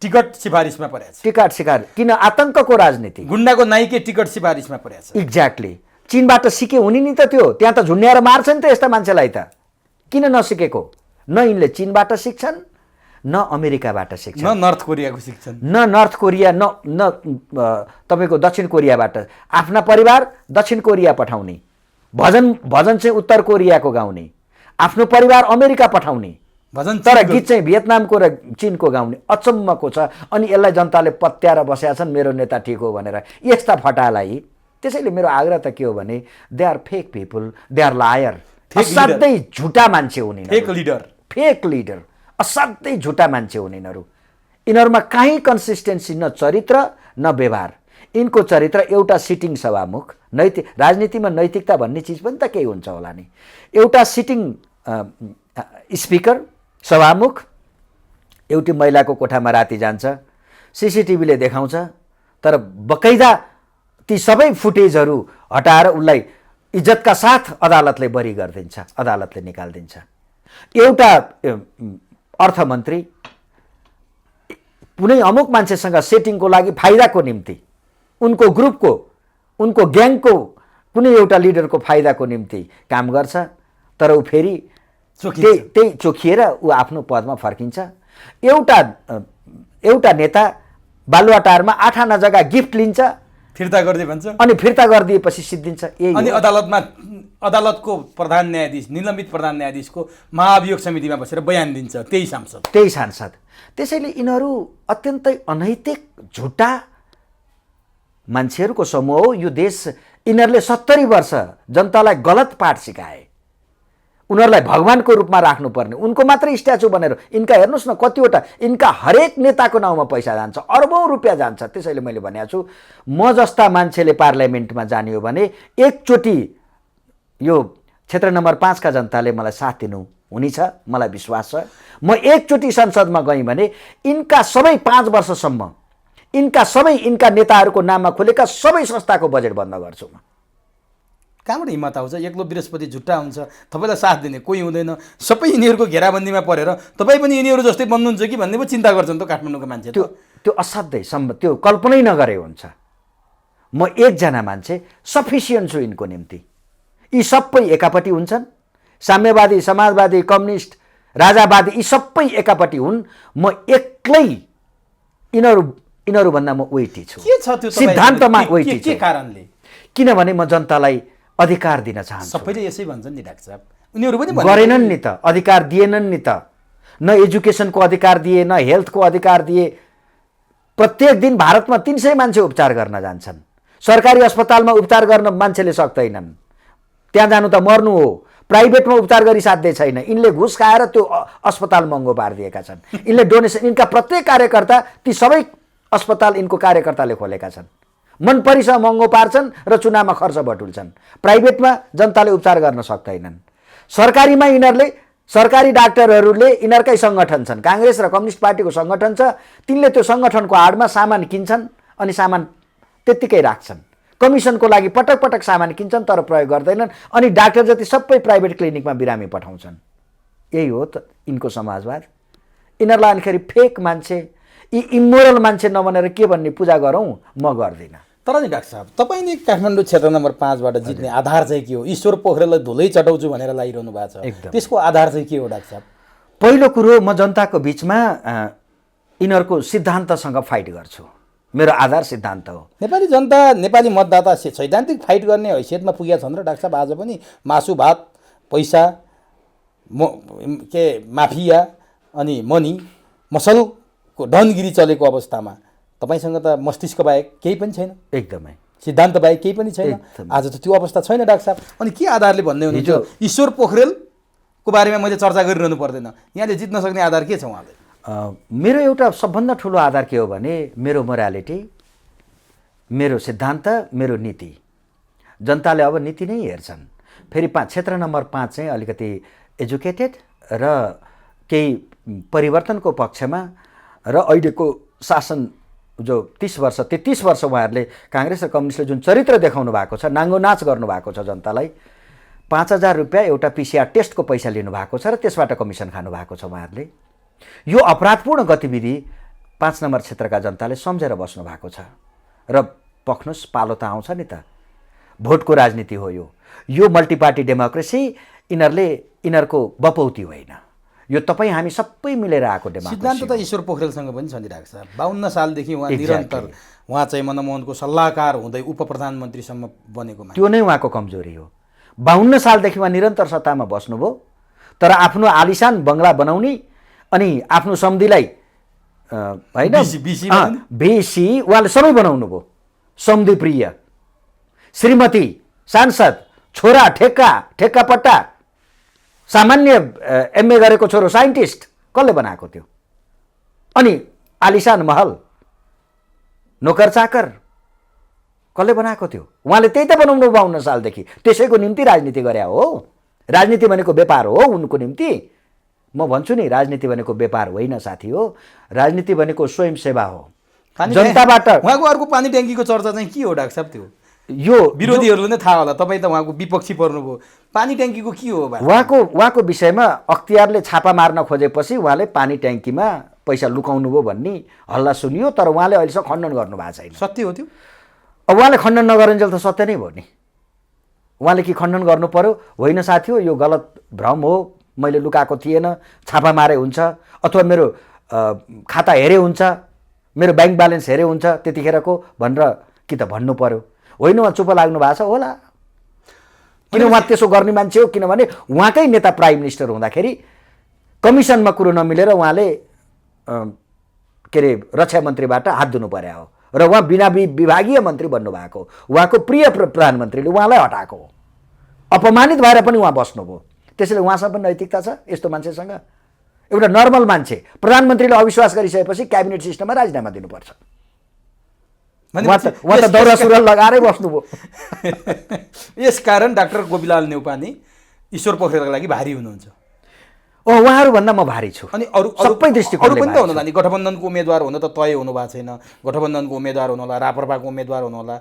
B: टिकट सिफारिसमा परेछ।
A: टिकट शिकार किन? आतङ्कको राजनीति,
B: गुन्डाको नाइके टिकट सिफारिसमा परेछ।
A: एक्ज्याक्टली। चीनबाट सिके हुने नि त त्यो। त्यहाँ त झुन्ड्याएर मार्छ नि त यस्ता मान्छेलाई त। किन नसिकेको? न यिनले चीनबाट सिक्छन्, न अमेरिकाबाट सिक्छन्,
B: न नर्थ कोरियाको सिक्छन्,
A: न नर्थ कोरिया, न तपाईँको दक्षिण कोरियाबाट। आफ्ना परिवार दक्षिण कोरिया पठाउने, भजन चाहिँ उत्तर कोरियाको गाउने, आफ्नो परिवार अमेरिका पठाउने,
B: भजन
A: तर गीत चाहिँ भियतनामको र चीनको गाउने। अचम्मको छ। अनि यसलाई जनताले पत्याएर बसेका छन् मेरो नेता ठिक हो भनेर। यस्ता फटालाई। त्यसैले मेरो आग्रह त के हो भने they are fake people, they are liar. असाध्यै झुटा मान्छे हुने, फेक लिडर, असाध्यै झुटा मान्छे हुने यिनीहरू। यिनीहरूमा कहीँ कन्सिस्टेन्सी, न चरित्र न व्यवहार। यिनको चरित्र एउटा सिटिङ सभामुख, नैतिक राजनीतिमा नैतिकता भन्ने चिज पनि त केही हुन्छ होला नि। एउटा सिटिङ स्पिकर, सभामुख, एउटी महिलाको कोठामा राति जान्छ, सिसिटिभीले देखाउँछ, तर बकैदा ती सबै फुटेजहरू हटाएर उसलाई इज्जतका साथ अदालतले बरी गरिदिन्छ, अदालतले निकालिदिन्छ। एउटा अर्थमन्त्री कुनै अमुक मान्छेसँग सेटिङको लागि फाइदाको निम्ति, उनको ग्रुपको, उनको ग्याङको कुनै एउटा लिडरको फाइदाको निम्ति काम गर्छ, तर ऊ फेरि त्यही चोखिएर ऊ आफ्नो पदमा फर्किन्छ। एउटा नेता बालुवाटारमा 8 आना जग्गा गिफ्ट लिन्छ,
B: फिर्ता गरिदिए भन्छ,
A: अनि फिर्ता गरिदिएपछि सिद्धिन्छ। यही
B: अनि
A: हो।
B: अदालतको प्रधान न्यायाधीश, निलम्बित प्रधान न्यायाधीशको महाभियोग समितिमा बसेर बयान दिन्छ त्यही सांसद। त्यसैले यिनीहरू अत्यन्तै अनैतिक झुटा मान्छेहरूको समूह हो यो देश। यिनीहरूले 70 वर्ष जनतालाई गलत पाठ सिकाए। उनीहरूलाई भगवानको रूपमा राख्नुपर्ने, उनको मात्रै स्ट्याचु बनेर यिनका हेर्नुहोस् न कतिवटा, यिनका हरेक नेताको नाउँमा पैसा जान्छ, अरबौँ रुपियाँ जान्छ। त्यसैले मैले भनेको छु, म जस्ता मान्छेले पार्लियामेन्टमा जाने हो भने एकचोटि यो क्षेत्र नम्बर 5 का जनताले मलाई साथ दिनु हुनेछ, मलाई विश्वास छ। म एकचोटि संसदमा गएँ भने यिनका सबै 5 वर्षसम्म यिनका नेताहरूको नाममा खोलेका सबै संस्थाको बजेट बन्द गर्छु म। कहाँबाट हिम्मत आउँछ? एक्लो बृहस्पति झुट्टा हुन्छ, तपाईँलाई साथ दिने कोही हुँदैन, सबै यिनीहरूको घेराबन्दीमा परेर तपाईँ पनि यिनीहरू जस्तै बन्नुहुन्छ कि भन्ने पो चिन्ता गर्छन् त काठमाडौँको मान्छे।
A: त्यो असाध्यै त्यो कल्पनै नगरे हुन्छ। म एकजना मान्छे सफिसियन्ट छु यिनको निम्ति। यी सबै एकापट्टि हुन्छन्, साम्यवादी, समाजवादी, कम्युनिस्ट, राजावादी, यी सबै एकापट्टि हुन्। म एक्लै यिनीहरूभन्दा म वेटी छु।
B: के छ त्यो
A: सिद्धान्तमा वेटी छु।
B: के कारणले?
A: किनभने म जनतालाई अधिकार दिन चाहन्छु।
B: सबैले यसै भन्छन् नि डाक्टर साहब, उनीहरू पनि
A: गरेनन् नि त, अधिकार दिएनन् नि त। न एजुकेसनको अधिकार दिए, न हेल्थको अधिकार दिए। प्रत्येक दिन भारतमा 300 मान्छे उपचार गर्न जान्छन्। सरकारी अस्पतालमा उपचार गर्न मान्छेले सक्दैनन्, त्यहाँ जानु त मर्नु हो। प्राइभेटमा उपचार गरी साध्य छैन। यिनले घुस खाएर त्यो अस्पताल महँगो पारिदिएका छन्। यिनले डोनेसन, यिनका प्रत्येक कार्यकर्ता, ती सबै अस्पताल यिनको कार्यकर्ताले खोलेका छन्। मन परिसम्म महँगो पार्छन् र चुनावमा खर्च बटुल्छन्। प्राइभेटमा जनताले उपचार गर्न सक्दैनन्। सरकारीमा यिनीहरूले, सरकारी डाक्टरहरूले यिनीहरूकै सङ्गठन छन्, काङ्ग्रेस र कम्युनिस्ट पार्टीको सङ्गठन छ। तिनले त्यो सङ्गठनको आडमा सामान किन्छन् अनि सामान त्यत्तिकै राख्छन्। कमिसनको लागि पटक पटक सामान किन्छन् तर प्रयोग गर्दैनन्। अनि डाक्टर जति सबै प्राइभेट क्लिनिकमा बिरामी पठाउँछन्। यही हो त यिनको समाजवाद। यिनीहरूलाई अनिखेरि फेक मान्छे, यी इमोरल मान्छे नबनेर के भन्ने पूजा गरौँ, म गर्दिनँ।
B: तर नि डाक्टर साहब, तपाईँले काठमाडौँ क्षेत्र नम्बर 5बाट जित्ने आधार चाहिँ के हो? ईश्वर पोखरेललाई धुलै चटाउँछु भनेर लागिरहनु भएको छ, त्यसको आधार चाहिँ के हो डाक्टर साहब?
A: पहिलो कुरो, म जनताको बिचमा यिनीहरूको सिद्धान्तसँग फाइट गर्छु। मेरो आधार सिद्धान्त हो।
B: नेपाली जनता, नेपाली मतदाता सैद्धान्तिक फाइट गर्ने हैसियतमा पुगेका छन् र डाक्टर साहब आज पनि मासु भात, पैसा, माफिया अनि मनी मसलको डनगिरी चलेको अवस्थामा तपाईसँग त मस्तिष्क बाहेक केही पनि छैन,
A: एकदमै
B: सिद्धान्त बाहेक केही पनि छैन। आज त त्यो अवस्था छैन डाक्टर साहब। अनि के आधारले भन्दै हुनुहुन्छ ईश्वर पोखरेलको बारेमा मैले चर्चा गरिरहनु पर्दैन? यहाँले जित्न सक्ने आधार के छ उहाँले?
A: मेरो एउटा सबभन्दा ठुलो आधार के हो भने मेरो मोरालिटी, मेरो सिद्धान्त, मेरो नीति। जनताले अब नीति नै हेर्छन्। फेरि क्षेत्र नम्बर 5 चाहिँ अलिकति एजुकेटेड र केही परिवर्तनको पक्षमा र अहिलेको शासन जो 30 वर्ष 33 वर्ष उहाँहरूले काङ्ग्रेस र कम्युनिस्टले जुन चरित्र देखाउनु भएको छ, नाङ्गो नाच गर्नुभएको छ जनतालाई, 5000 रुपियाँ एउटा पिसिआर टेस्टको पैसा लिनुभएको छ र त्यसबाट कमिसन खानुभएको छ उहाँहरूले। यो अपराधपूर्ण गतिविधि 5 नम्बर क्षेत्रका जनताले सम्झेर बस्नु भएको छ र पख्नुस् पालो त आउँछ नि त। भोटको राजनीति हो यो मल्टिपार्टी डेमोक्रेसी। यिनीहरूको बपौती होइन, यो तपाईँ हामी सबै मिलेर आएको डेमोक्रेसी।
B: सिद्धान्त त ईश्वर पोखरेलसँग पनि छ नि डाक्टर साहब। 52 सालदेखि उहाँ निरन्तर, उहाँ चाहिँ मनमोहनको सल्लाहकार हुँदै उप प्रधानमन्त्रीसम्म बनेको,
A: त्यो नै उहाँको कमजोरी हो। 52 सालदेखि उहाँ निरन्तर सत्तामा बस्नुभयो तर आफ्नो आलिशान बङ्गला बनाउने अनि आफ्नो सम्धिलाई होइन बेसी उहाँले सबै बनाउनु भयो। सम्धि प्रिय, श्रीमती, सांसद, छोरा ठेक्का पट्टा, सामान्य एमए गरेको छोरो साइन्टिस्ट, कसले बनाएको त्यो? अनि आलिशान महल, नोकर चाकर कसले बनाएको थियो? उहाँले त्यही त बनाउनु 52 सालदेखि। त्यसैको निम्ति राजनीति गरे हो। राजनीति भनेको व्यापार हो उनको निम्ति। म भन्छु नि, राजनीति भनेको व्यापार होइन साथी हो, राजनीति भनेको स्वयंसेवा हो। जनताबाट
B: उहाँको अर्को पानी ट्याङ्कीको चर्चा चाहिँ के हो डाक्टर साहब? त्यो
A: यो
B: विरोधीहरूले नै थाहा होला, तपाईँ त उहाँको विपक्षी पर्नुभयो। पानी ट्याङ्कीको के हो?
A: उहाँको विषयमा अख्तियारले छापा मार्न खोजेपछि उहाँले पानी ट्याङ्कीमा पैसा लुकाउनु भयो भन्ने हल्ला सुनियो तर उहाँले अहिलेसम्म खण्डन गर्नु भएको छैन।
B: सत्य हो त्यो?
A: अब उहाँले खण्डन नगरुन्जेल त सत्य नै भयो नि। उहाँले के खण्डन गर्नु पर्यो? होइन साथी हो, यो गलत भ्रम हो, मैले लुकाएको थिएन, छापा मारे हुन्छ अथवा मेरो खाता हेरे हुन्छ, मेरो ब्याङ्क ब्यालेन्स हेरे हुन्छ त्यतिखेरको भनेर कि त भन्नु पर्यो। होइन उहाँ चुप लाग्नु भएको छ होला। किन उहाँ त्यसो गर्ने मान्छे हो? किनभने उहाँकै नेता प्राइम मिनिस्टर हुँदाखेरि कमिसनमा कुरो नमिलेर उहाँले के अरे रक्षा मन्त्रीबाट हात धुनु पर्यो हो र उहाँ बिना विभागीय मन्त्री बन्नुभएको, उहाँको प्रिय प्रधानमन्त्रीले उहाँलाई हटाएको हो। अपमानित भएर पनि उहाँ बस्नुभयो। त्यसैले उहाँसँग पनि नैतिकता छ। यस्तो मान्छेसँग, एउटा नर्मल मान्छे प्रधानमन्त्रीले अविश्वास गरिसकेपछि क्याबिनेट सिस्टममा राजीनामा दिनुपर्छ। उहाँ त दौरा सुरुवाल लगाएरै बस्नुभयो।
B: यसकारण डाक्टर गोपीलाल न्यौपाने ईश्वर पोखरेलका लागि भारी हुनुहुन्छ।
A: उहाँहरूभन्दा म भारी छु।
B: अनि अरू
A: सबै दृष्टिकोणले
B: अरू पनि त हुनु होला नि, गठबन्धनको उम्मेदवार हुन त तय हुनु भएको छैन, गठबन्धनको उम्मेदवार हुनु होला, राप्रपाको उम्मेदवार हुनु होला।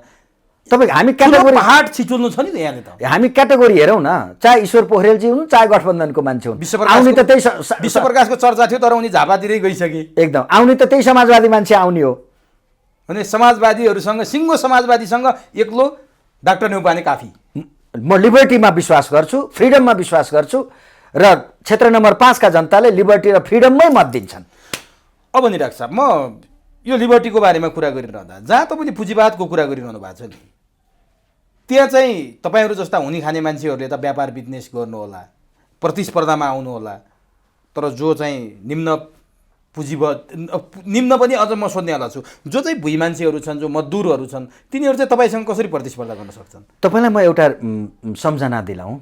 A: तपाईँ हामी क्याटेगोरी
B: पहाड छिचुल्नु छ नि त यहाँले त।
A: हामी क्याटेगोरी हेरौँ न, चाहे ईश्वर पोखरेलजी हुन् चाहे गठबन्धनको मान्छे हुन्, आउने त त्यही
B: विश्वप्रकाशको चर्चा थियो तर उनी झापातिरै गइसके।
A: एकदम आउने त त्यही समाजवादी मान्छे आउने हो।
B: अनि समाजवादीहरूसँग, सिङ्गो समाजवादीसँग एक्लो डाक्टर न्यौपाने काफी।
A: म लिबर्टीमा विश्वास गर्छु, फ्रिडममा विश्वास गर्छु र क्षेत्र नम्बर 5 का जनताले लिबर्टी र फ्रिडममै मत दिन्छन्।
B: अब नि डाक्टर साहब, म यो लिबर्टीको बारेमा कुरा गरिरहँदा जहाँ तपाईँले पुँजीवादको कुरा गरिरहनु भएको छ नि, त्यहाँ चाहिँ तपाईँहरू जस्ता हुने खाने मान्छेहरूले त व्यापार बिजनेस गर्नु होला, प्रतिस्पर्धामा आउनु होला, तर जो चाहिँ निम्न पुँजीवाद, निम्न पनि अझ म सोध्नेवाला छु, जो चाहिँ भुइँ मान्छेहरू छन्, जो मजदुरहरू छन्, तिनीहरू चाहिँ तपाईँसँग कसरी प्रतिस्पर्धा गर्न सक्छन्?
A: तपाईँलाई म एउटा सम्झना दिलाउँ।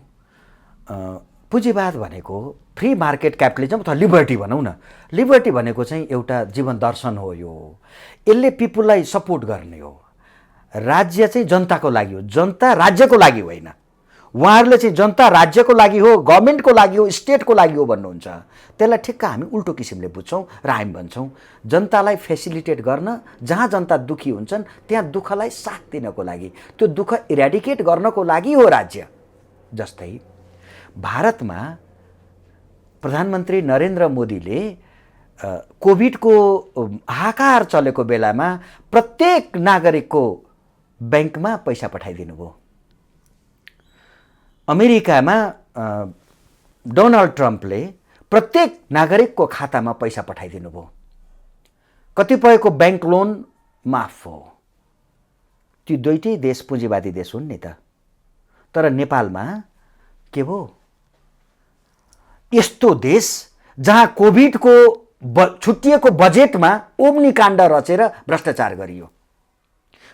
A: पुँजीवाद भनेको फ्री मार्केट क्यापिटलिजम अथवा लिबर्टी भनौँ न, लिबर्टी भनेको चाहिँ एउटा जीवन दर्शन हो। यो यसले पिपुललाई सपोर्ट गर्ने हो। राज्य चाहिँ जनताको लागि हो, जनता राज्यको लागि होइन। उहाँहरूले चाहिँ जनता राज्यको लागि हो, गभर्मेन्टको लागि हो, स्टेटको लागि हो भन्नुहुन्छ। त्यसलाई ठिक्क हामी उल्टो किसिमले बुझ्छौँ र हामी भन्छौँ जनतालाई फेसिलिटेट गर्न, जहाँ जनता दुःखी हुन्छन् त्यहाँ दुःखलाई साथ दिनको लागि, त्यो दुःख इरेडिकेट गर्नको लागि हो राज्य। जस्तै भारतमा प्रधानमन्त्री नरेन्द्र मोदीले कोभिडको हाहाकार चलेको बेलामा प्रत्येक नागरिकको ब्याङ्कमा पैसा पठाइदिनु भयो। अमेरिकामा डोनाल्ड ट्रम्पले प्रत्येक नागरिकको खातामा पैसा पठाइदिनु भयो। कतिपयको ब्याङ्क लोन माफ हो। ती दुईटै देश पुँजीवादी देश हुन् नि त। तर नेपालमा के भयो? यस्तो देश जहाँ कोभिडको छुट्टिएको बजेटमा ओम्नी काण्ड रचेर भ्रष्टाचार गरियो।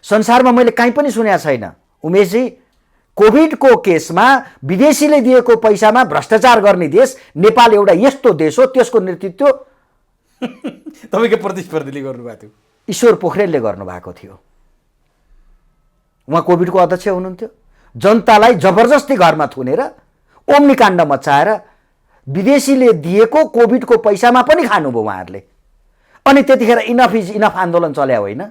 A: संसारमा मैले कहीँ पनि सुनेको छैन उमेशजी, कोभिडको केसमा विदेशीले दिएको पैसामा भ्रष्टाचार गर्ने देश नेपाल एउटा यस्तो देश हो। त्यसको नेतृत्व
B: तपाईँको प्रतिस्पर्धीले गर्नुभएको थियो,
A: ईश्वर पोखरेलले गर्नुभएको थियो। उहाँ कोभिडको अध्यक्ष हुनुहुन्थ्यो। जनतालाई जबरजस्ती घरमा थुनेर ओम्नी काण्ड मचाएर विदेशीले दिएको कोभिडको पैसामा पनि खानुभयो उहाँहरूले। अनि त्यतिखेर इनफ इज इनफ आन्दोलन चल्या होइन,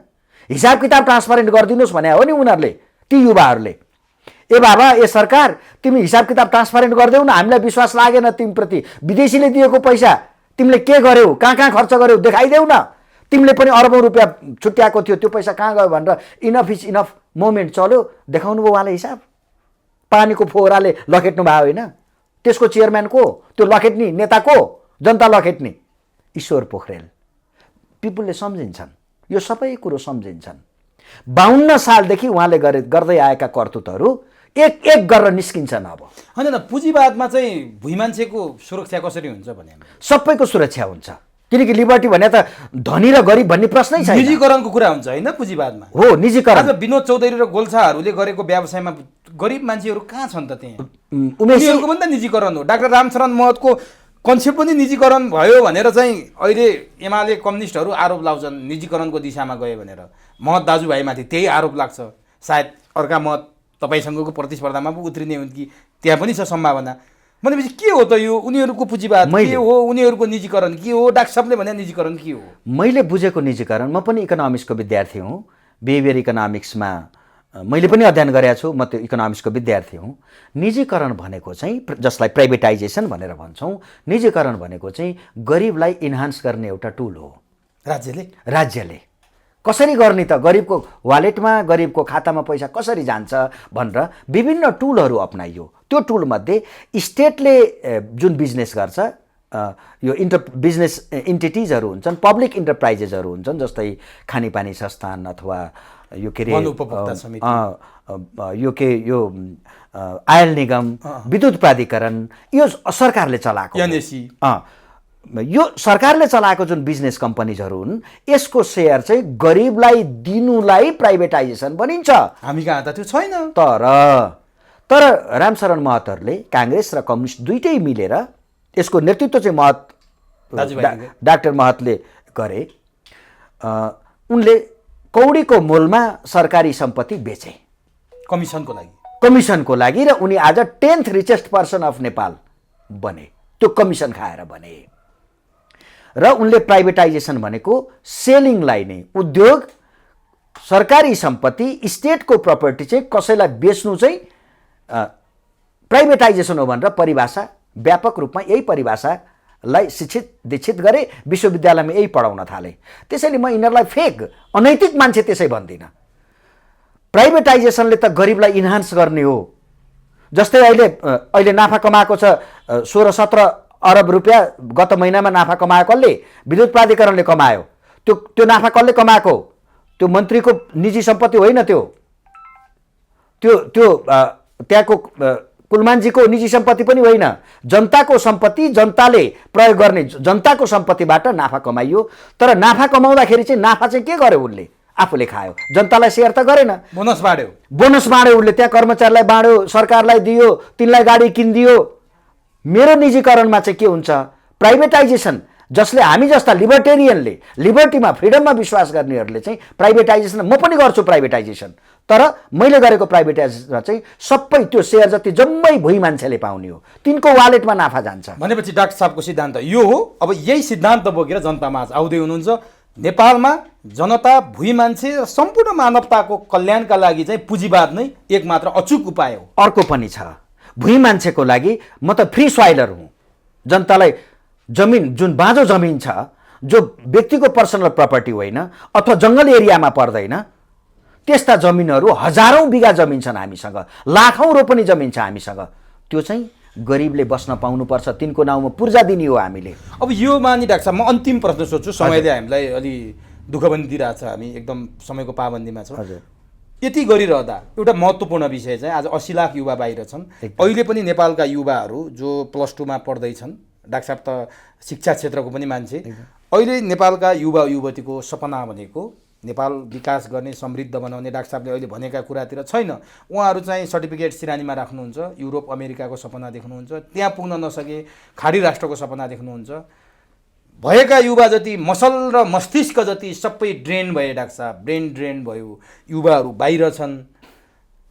A: हिसाब किताब ट्रान्सपरेन्ट गरिदिनुहोस् भने हो नि उनीहरूले, ती युवाहरूले। ए बाबा, ए सरकार, तिमी हिसाब किताब ट्रान्सपरेन्ट गरिदेऊ न, हामीलाई विश्वास लागेन तिमीप्रति। विदेशीले दिएको पैसा तिमीले के गर्यौ, कहाँ खर्च गर्यौ देखाइदेऊ न। तिमीले पनि अरबौँ रुपियाँ छुट्याएको थियो, त्यो पैसा कहाँ गयो भनेर इनफ इज इनफ मोमेन्ट चल्यो। देखाउनु भयो उहाँले हिसाब। पानीको फोहराले लखेट्नु भयो होइन, त्यसको चेयरम्यान को? त्यो लखेट्ने नेता को? जनता लखेट्ने ईश्वर पोखरेल। पिपुलले सम्झिन्छन्, यो सबै कुरो सम्झिन्छन्। 52 सालदेखि उहाँले गर्दै आएका कर्तुतहरू एक एक गरेर निस्किन्छन्। अब
B: होइन न, पुँजीवादमा चाहिँ भुइँ मान्छेको सुरक्षा कसरी हुन्छ भने
A: सबैको सुरक्षा हुन्छ। किनकि लिबर्टी भने त धनी र गरिब भन्ने प्रश्नै छैन।
B: निजीकरणको कुरा हुन्छ होइन पुँजीवादमा?
A: हो, निजीकरण।
B: आज विनोद चौधरी र गोल्छाहरूले गरेको व्यवसायमा गरिब मान्छेहरू कहाँ छन् त? त्यहाँ
A: उमेशको
B: पनि त निजीकरण हो। डाक्टर रामचरण महतको कन्सेप्ट पनि निजीकरण भयो भनेर चाहिँ अहिले एमाले कम्युनिस्टहरू आरोप लाउँछन्, निजीकरणको दिशामा गयो भनेर। महत दाजुभाइमाथि त्यही आरोप लाग्छ। सायद अर्का महत तपाईँसँगको प्रतिस्पर्धामा पो उत्रिने हुन् कि त्यहाँ पनि छ सम्भावना। भनेपछि के हो त यो? उनीहरूको पुँजीवाद के हो? उनीहरूको निजीकरण के हो? डाक्टर साहबले भने निजीकरण के हो?
A: मैले बुझेको निजीकरण, म पनि इकोनोमिक्सको विद्यार्थी हुँ, बिहेभियर इकोनोमिक्समा मैले पनि अध्ययन गरेको छु, म त्यो इकोनोमिक्सको विद्यार्थी हुँ। निजीकरण भनेको चाहिँ, जसलाई प्राइभेटाइजेसन भनेर भन्छौँ, निजीकरण भनेको चाहिँ गरिबलाई इन्हान्स गर्ने एउटा टुल हो। राज्यले कसरी गर्ने त? गरिबको वालेटमा, गरिबको खातामा पैसा कसरी जान्छ भनेर विभिन्न टुलहरू अप्नाइयो। त्यो टुलमध्ये स्टेटले जुन बिजनेस गर्छ यो बिजनेस इन्टिटिजहरू हुन्छन्, पब्लिक इन्टरप्राइजेसहरू हुन्छन्, जस्तै खानेपानी संस्थान अथवा यो के अरे यो आयल निगम, विद्युत प्राधिकरण, यो सरकारले चलाएको यो सरकारले चलाएको जुन बिजनेस कम्पनीजहरू हुन्, यसको सेयर चाहिँ गरिबलाई दिनुलाई प्राइभेटाइजेसन भनिन्छ।
B: हामी कहाँ त त्यो छैन।
A: तर रामशरण महतहरूले काङ्ग्रेस र कम्युनिस्ट दुइटै मिलेर यसको नेतृत्व चाहिँ डाक्टर महतले गरे। उनले कौडीको मोलमा सरकारी सम्पत्ति बेचे कमिसनको लागि र उनी आज 10th richest person of Nepal बने, त्यो कमिसन खाएर बने। र उनले प्राइभेटाइजेसन भनेको सेलिङलाई नै, उद्योग सरकारी सम्पत्ति स्टेटको प्रपर्टी चाहिँ कसैलाई बेच्नु चाहिँ प्राइभेटाइजेसन हो भनेर परिभाषा व्यापक रूपमा यही परिभाषालाई शिक्षित दीक्षित गरे, विश्वविद्यालयमा यही पढाउन थाले। त्यसैले म यिनीहरूलाई फेक अनैतिक मान्छे त्यसै भन्दिनँ। प्राइभेटाइजेसनले त गरिबलाई इन्हान्स गर्ने हो। जस्तै अहिले नाफा कमाएको छ 16-17 अरब रुपियाँ गत महिनामा नाफा कमायो कसले? विद्युत प्राधिकरणले कमायो। त्यो नाफा कसले कमाएको? त्यो मन्त्रीको निजी सम्पत्ति होइन, त्यो त्यहाँको कुलमानजीको निजी सम्पत्ति पनि होइन, जनताको सम्पत्ति, जनताले प्रयोग गर्ने जनताको सम्पत्तिबाट नाफा कमाइयो। तर नाफा कमाउँदाखेरि चाहिँ नाफा चाहिँ के गर्यो? उनले आफूले खायो, जनतालाई सेयर त गरेन, बोनस बाँड्यो उनले, त्यहाँ कर्मचारीलाई बाँड्यो, सरकारलाई दियो, तिनलाई गाडी किनिदियो। मेरो निजीकरणमा चाहिँ के हुन्छ? प्राइभेटाइजेसन, जसले हामी जस्ता लिबर्टेरियनले, लिबर्टीमा फ्रिडममा विश्वास गर्नेहरूले चाहिँ प्राइभेटाइजेसन, म पनि गर्छु प्राइभेटाइजेसन, तर मैले गरेको प्राइभेटाइजेसनमा चाहिँ सबै त्यो सेयर जति जम्मै भुइँ मान्छेले पाउने हो, तिनको वालेटमा नाफा जान्छ।
B: भनेपछि डाक्टर साहबको सिद्धान्त यो हो। अब यही सिद्धान्त बोकेर जनतामा आउँदै हुनुहुन्छ। नेपालमा जनता, भुइँ मान्छे र सम्पूर्ण मानवताको कल्याणका लागि चाहिँ पुँजीवाद नै एकमात्र अचुक उपाय हो।
A: अर्को पनि छ, भुइँ मान्छेको लागि म त फ्री स्वाइलर हुँ। जनतालाई जमिन, जुन बाँझो जमिन छ, जो व्यक्तिको पर्सनल प्रपर्टी होइन अथवा जङ्गल एरियामा पर्दैन, त्यस्ता जमिनहरू हजारौँ बिघा जमिन छन् हामीसँग, लाखौँ रोपनी जमिन छ हामीसँग, त्यो चाहिँ गरिबले बस्न पाउनुपर्छ, तिनको नाउँमा पूर्जा दिने हो हामीले।
B: अब यो मानि डाक्टर साहब, म अन्तिम प्रश्न सोध्छु, समयले हामीलाई अलि दुःख पनि दिइरहेछ, हामी एकदम समयको पाबन्दीमा छौँ। यति गरिरहँदा एउटा महत्त्वपूर्ण विषय चाहिँ आज 80 लाख युवा बाहिर छन्। अहिले पनि नेपालका युवाहरू जो +2 मा पढ्दैछन्, डाक्टर साहब त शिक्षा क्षेत्रको पनि मान्छे, अहिले नेपालका युवा युवतीको सपना भनेको नेपाल विकास गर्ने, समृद्ध बनाउने, डाक्टर साहबले अहिले भनेका कुरातिर छैन। उहाँहरू चाहिँ सर्टिफिकेट सिरानीमा राख्नुहुन्छ, युरोप अमेरिकाको सपना देख्नुहुन्छ, त्यहाँ पुग्न नसके खाडी राष्ट्रको सपना देख्नुहुन्छ। भएका युवा जति, मसल र मस्तिष्क जति सबै ड्रेन भए डाक्टर साहब, ब्रेन ड्रेन भयो, युवाहरू बाहिर छन्।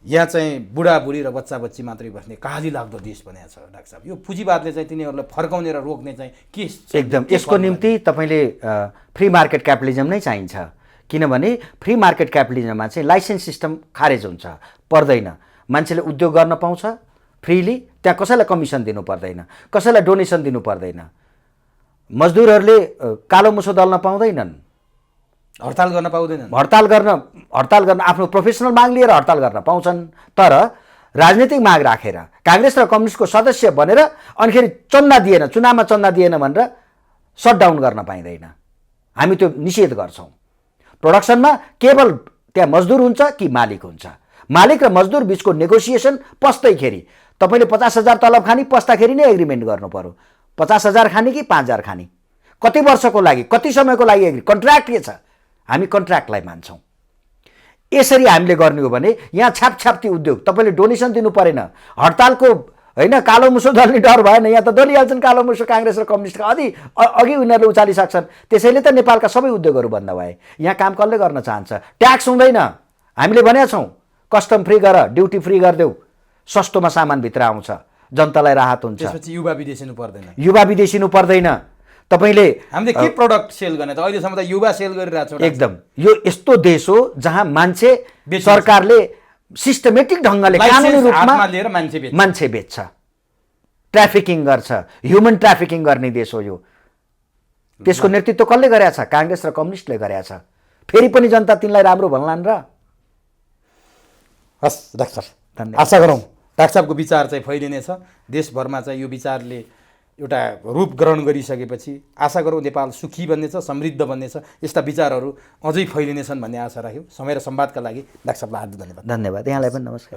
B: यहाँ चाहिँ बुढाबुढी र बच्चा बच्ची मात्रै बस्ने काली लाग्दो देश बनाएको छ डाक्टर साहब। यो पुँजीवादले चाहिँ तिनीहरूलाई फर्काउने र रोक्ने चाहिँ के?
A: एकदम यसको निम्ति तपाईँले फ्री मार्केट क्यापिटलिजम नै चाहिन्छ। किनभने फ्री मार्केट क्यापिटलिजममा चाहिँ लाइसेन्स सिस्टम खारेज हुन्छ, पर्दैन। मान्छेले उद्योग गर्न पाउँछ फ्रीली, त्यहाँ कसैलाई कमिसन दिनु पर्दैन, कसैलाई डोनेसन दिनु पर्दैन। मजदुरहरूले कालो मुसो दल्न पाउँदैनन्,
B: हडताल गर्न पाउँदैनन्,
A: हडताल गर्न आफ्नो प्रोफेसनल माग लिएर हडताल गर्न पाउँछन्। तर राजनीतिक माग राखेर काङ्ग्रेस र कम्युनिस्टको सदस्य बनेर अनिखेरि चन्दा दिएन, चुनावमा चन्दा दिएन भनेर सटडाउन गर्न पाइँदैन। हामी त्यो निषेध गर्छौँ। प्रोडक्सनमा केवल त्यहाँ मजदुर हुन्छ कि मालिक हुन्छ, मालिक र मजदुर बिचको नेगोसिएसन पस्दैखेरि तपाईँले 50,000 तलब खानी, पस्दाखेरि नै एग्रिमेन्ट गर्नु पर्यो। 50,000 खाने कि 5,000 खाने, कति वर्षको लागि, कति समयको लागि, कन्ट्र्याक्ट के छ? हामी कन्ट्र्याक्टलाई मान्छौँ। यसरी हामीले गर्ने हो भने यहाँ छापछाप्ती उद्योग, तपाईँले डोनेसन दिनु परेन, हडतालको होइन, कालो मुसो दल्ने डर भएन। यहाँ त दलिहाल्छन् कालो मुसो, काङ्ग्रेस र कम्युनिस्टका अघि उनीहरूले उचालिसक्छन्। त्यसैले त नेपालका सबै उद्योगहरू बन्द भए। यहाँ काम कसले गर्न चाहन्छ? ट्याक्स हुँदैन। हामीले भनेका छौँ कस्टम फ्री गर, ड्युटी फ्री गरिदेऊ, सस्तोमा सामान भित्र आउँछ, जनतालाई राहत हुन्छ।
B: त्यसपछि युवा विदेशिनु पर्दैन,
A: युवा विदेशिनु पर्दैन। तपाईँले
B: हामीले के प्रोडक्ट सेल गर्ने त? अहिलेसम्म त युवा सेल गरिरहेको छ।
A: एकदम यो यस्तो देश हो जहाँ मान्छे, सरकारले सिस्टमेटिक ढङ्गले कानुनी रूपमा
B: लिएर
A: मान्छे बेच्छ, ट्राफिकिङ गर्छ, ह्युमन ट्राफिकिङ गर्ने देश हो यो। त्यसको नेतृत्व कसले गरेका छ? काङ्ग्रेस र कम्युनिस्टले गरेका छ। फेरि पनि जनता तिनलाई राम्रो भन्लान् र?
B: हस् डाक्टर, आशा गरौँ डाक्टर साहबको विचार चाहिँ फैलिनेछ। देशभरमा चाहिँ यो विचारले एउटा रूप ग्रहण गरिसकेपछि आशा गरौँ नेपाल सुखी बन्नेछ, समृद्ध बन्नेछ, यस्ता विचारहरू अझै फैलिनेछन् भन्ने आशा राख्यौँ। समय र संवादका लागि डाक्टर साहबलाई हार्दिक धन्यवाद।
A: धन्यवाद। यहाँलाई पनि नमस्कार।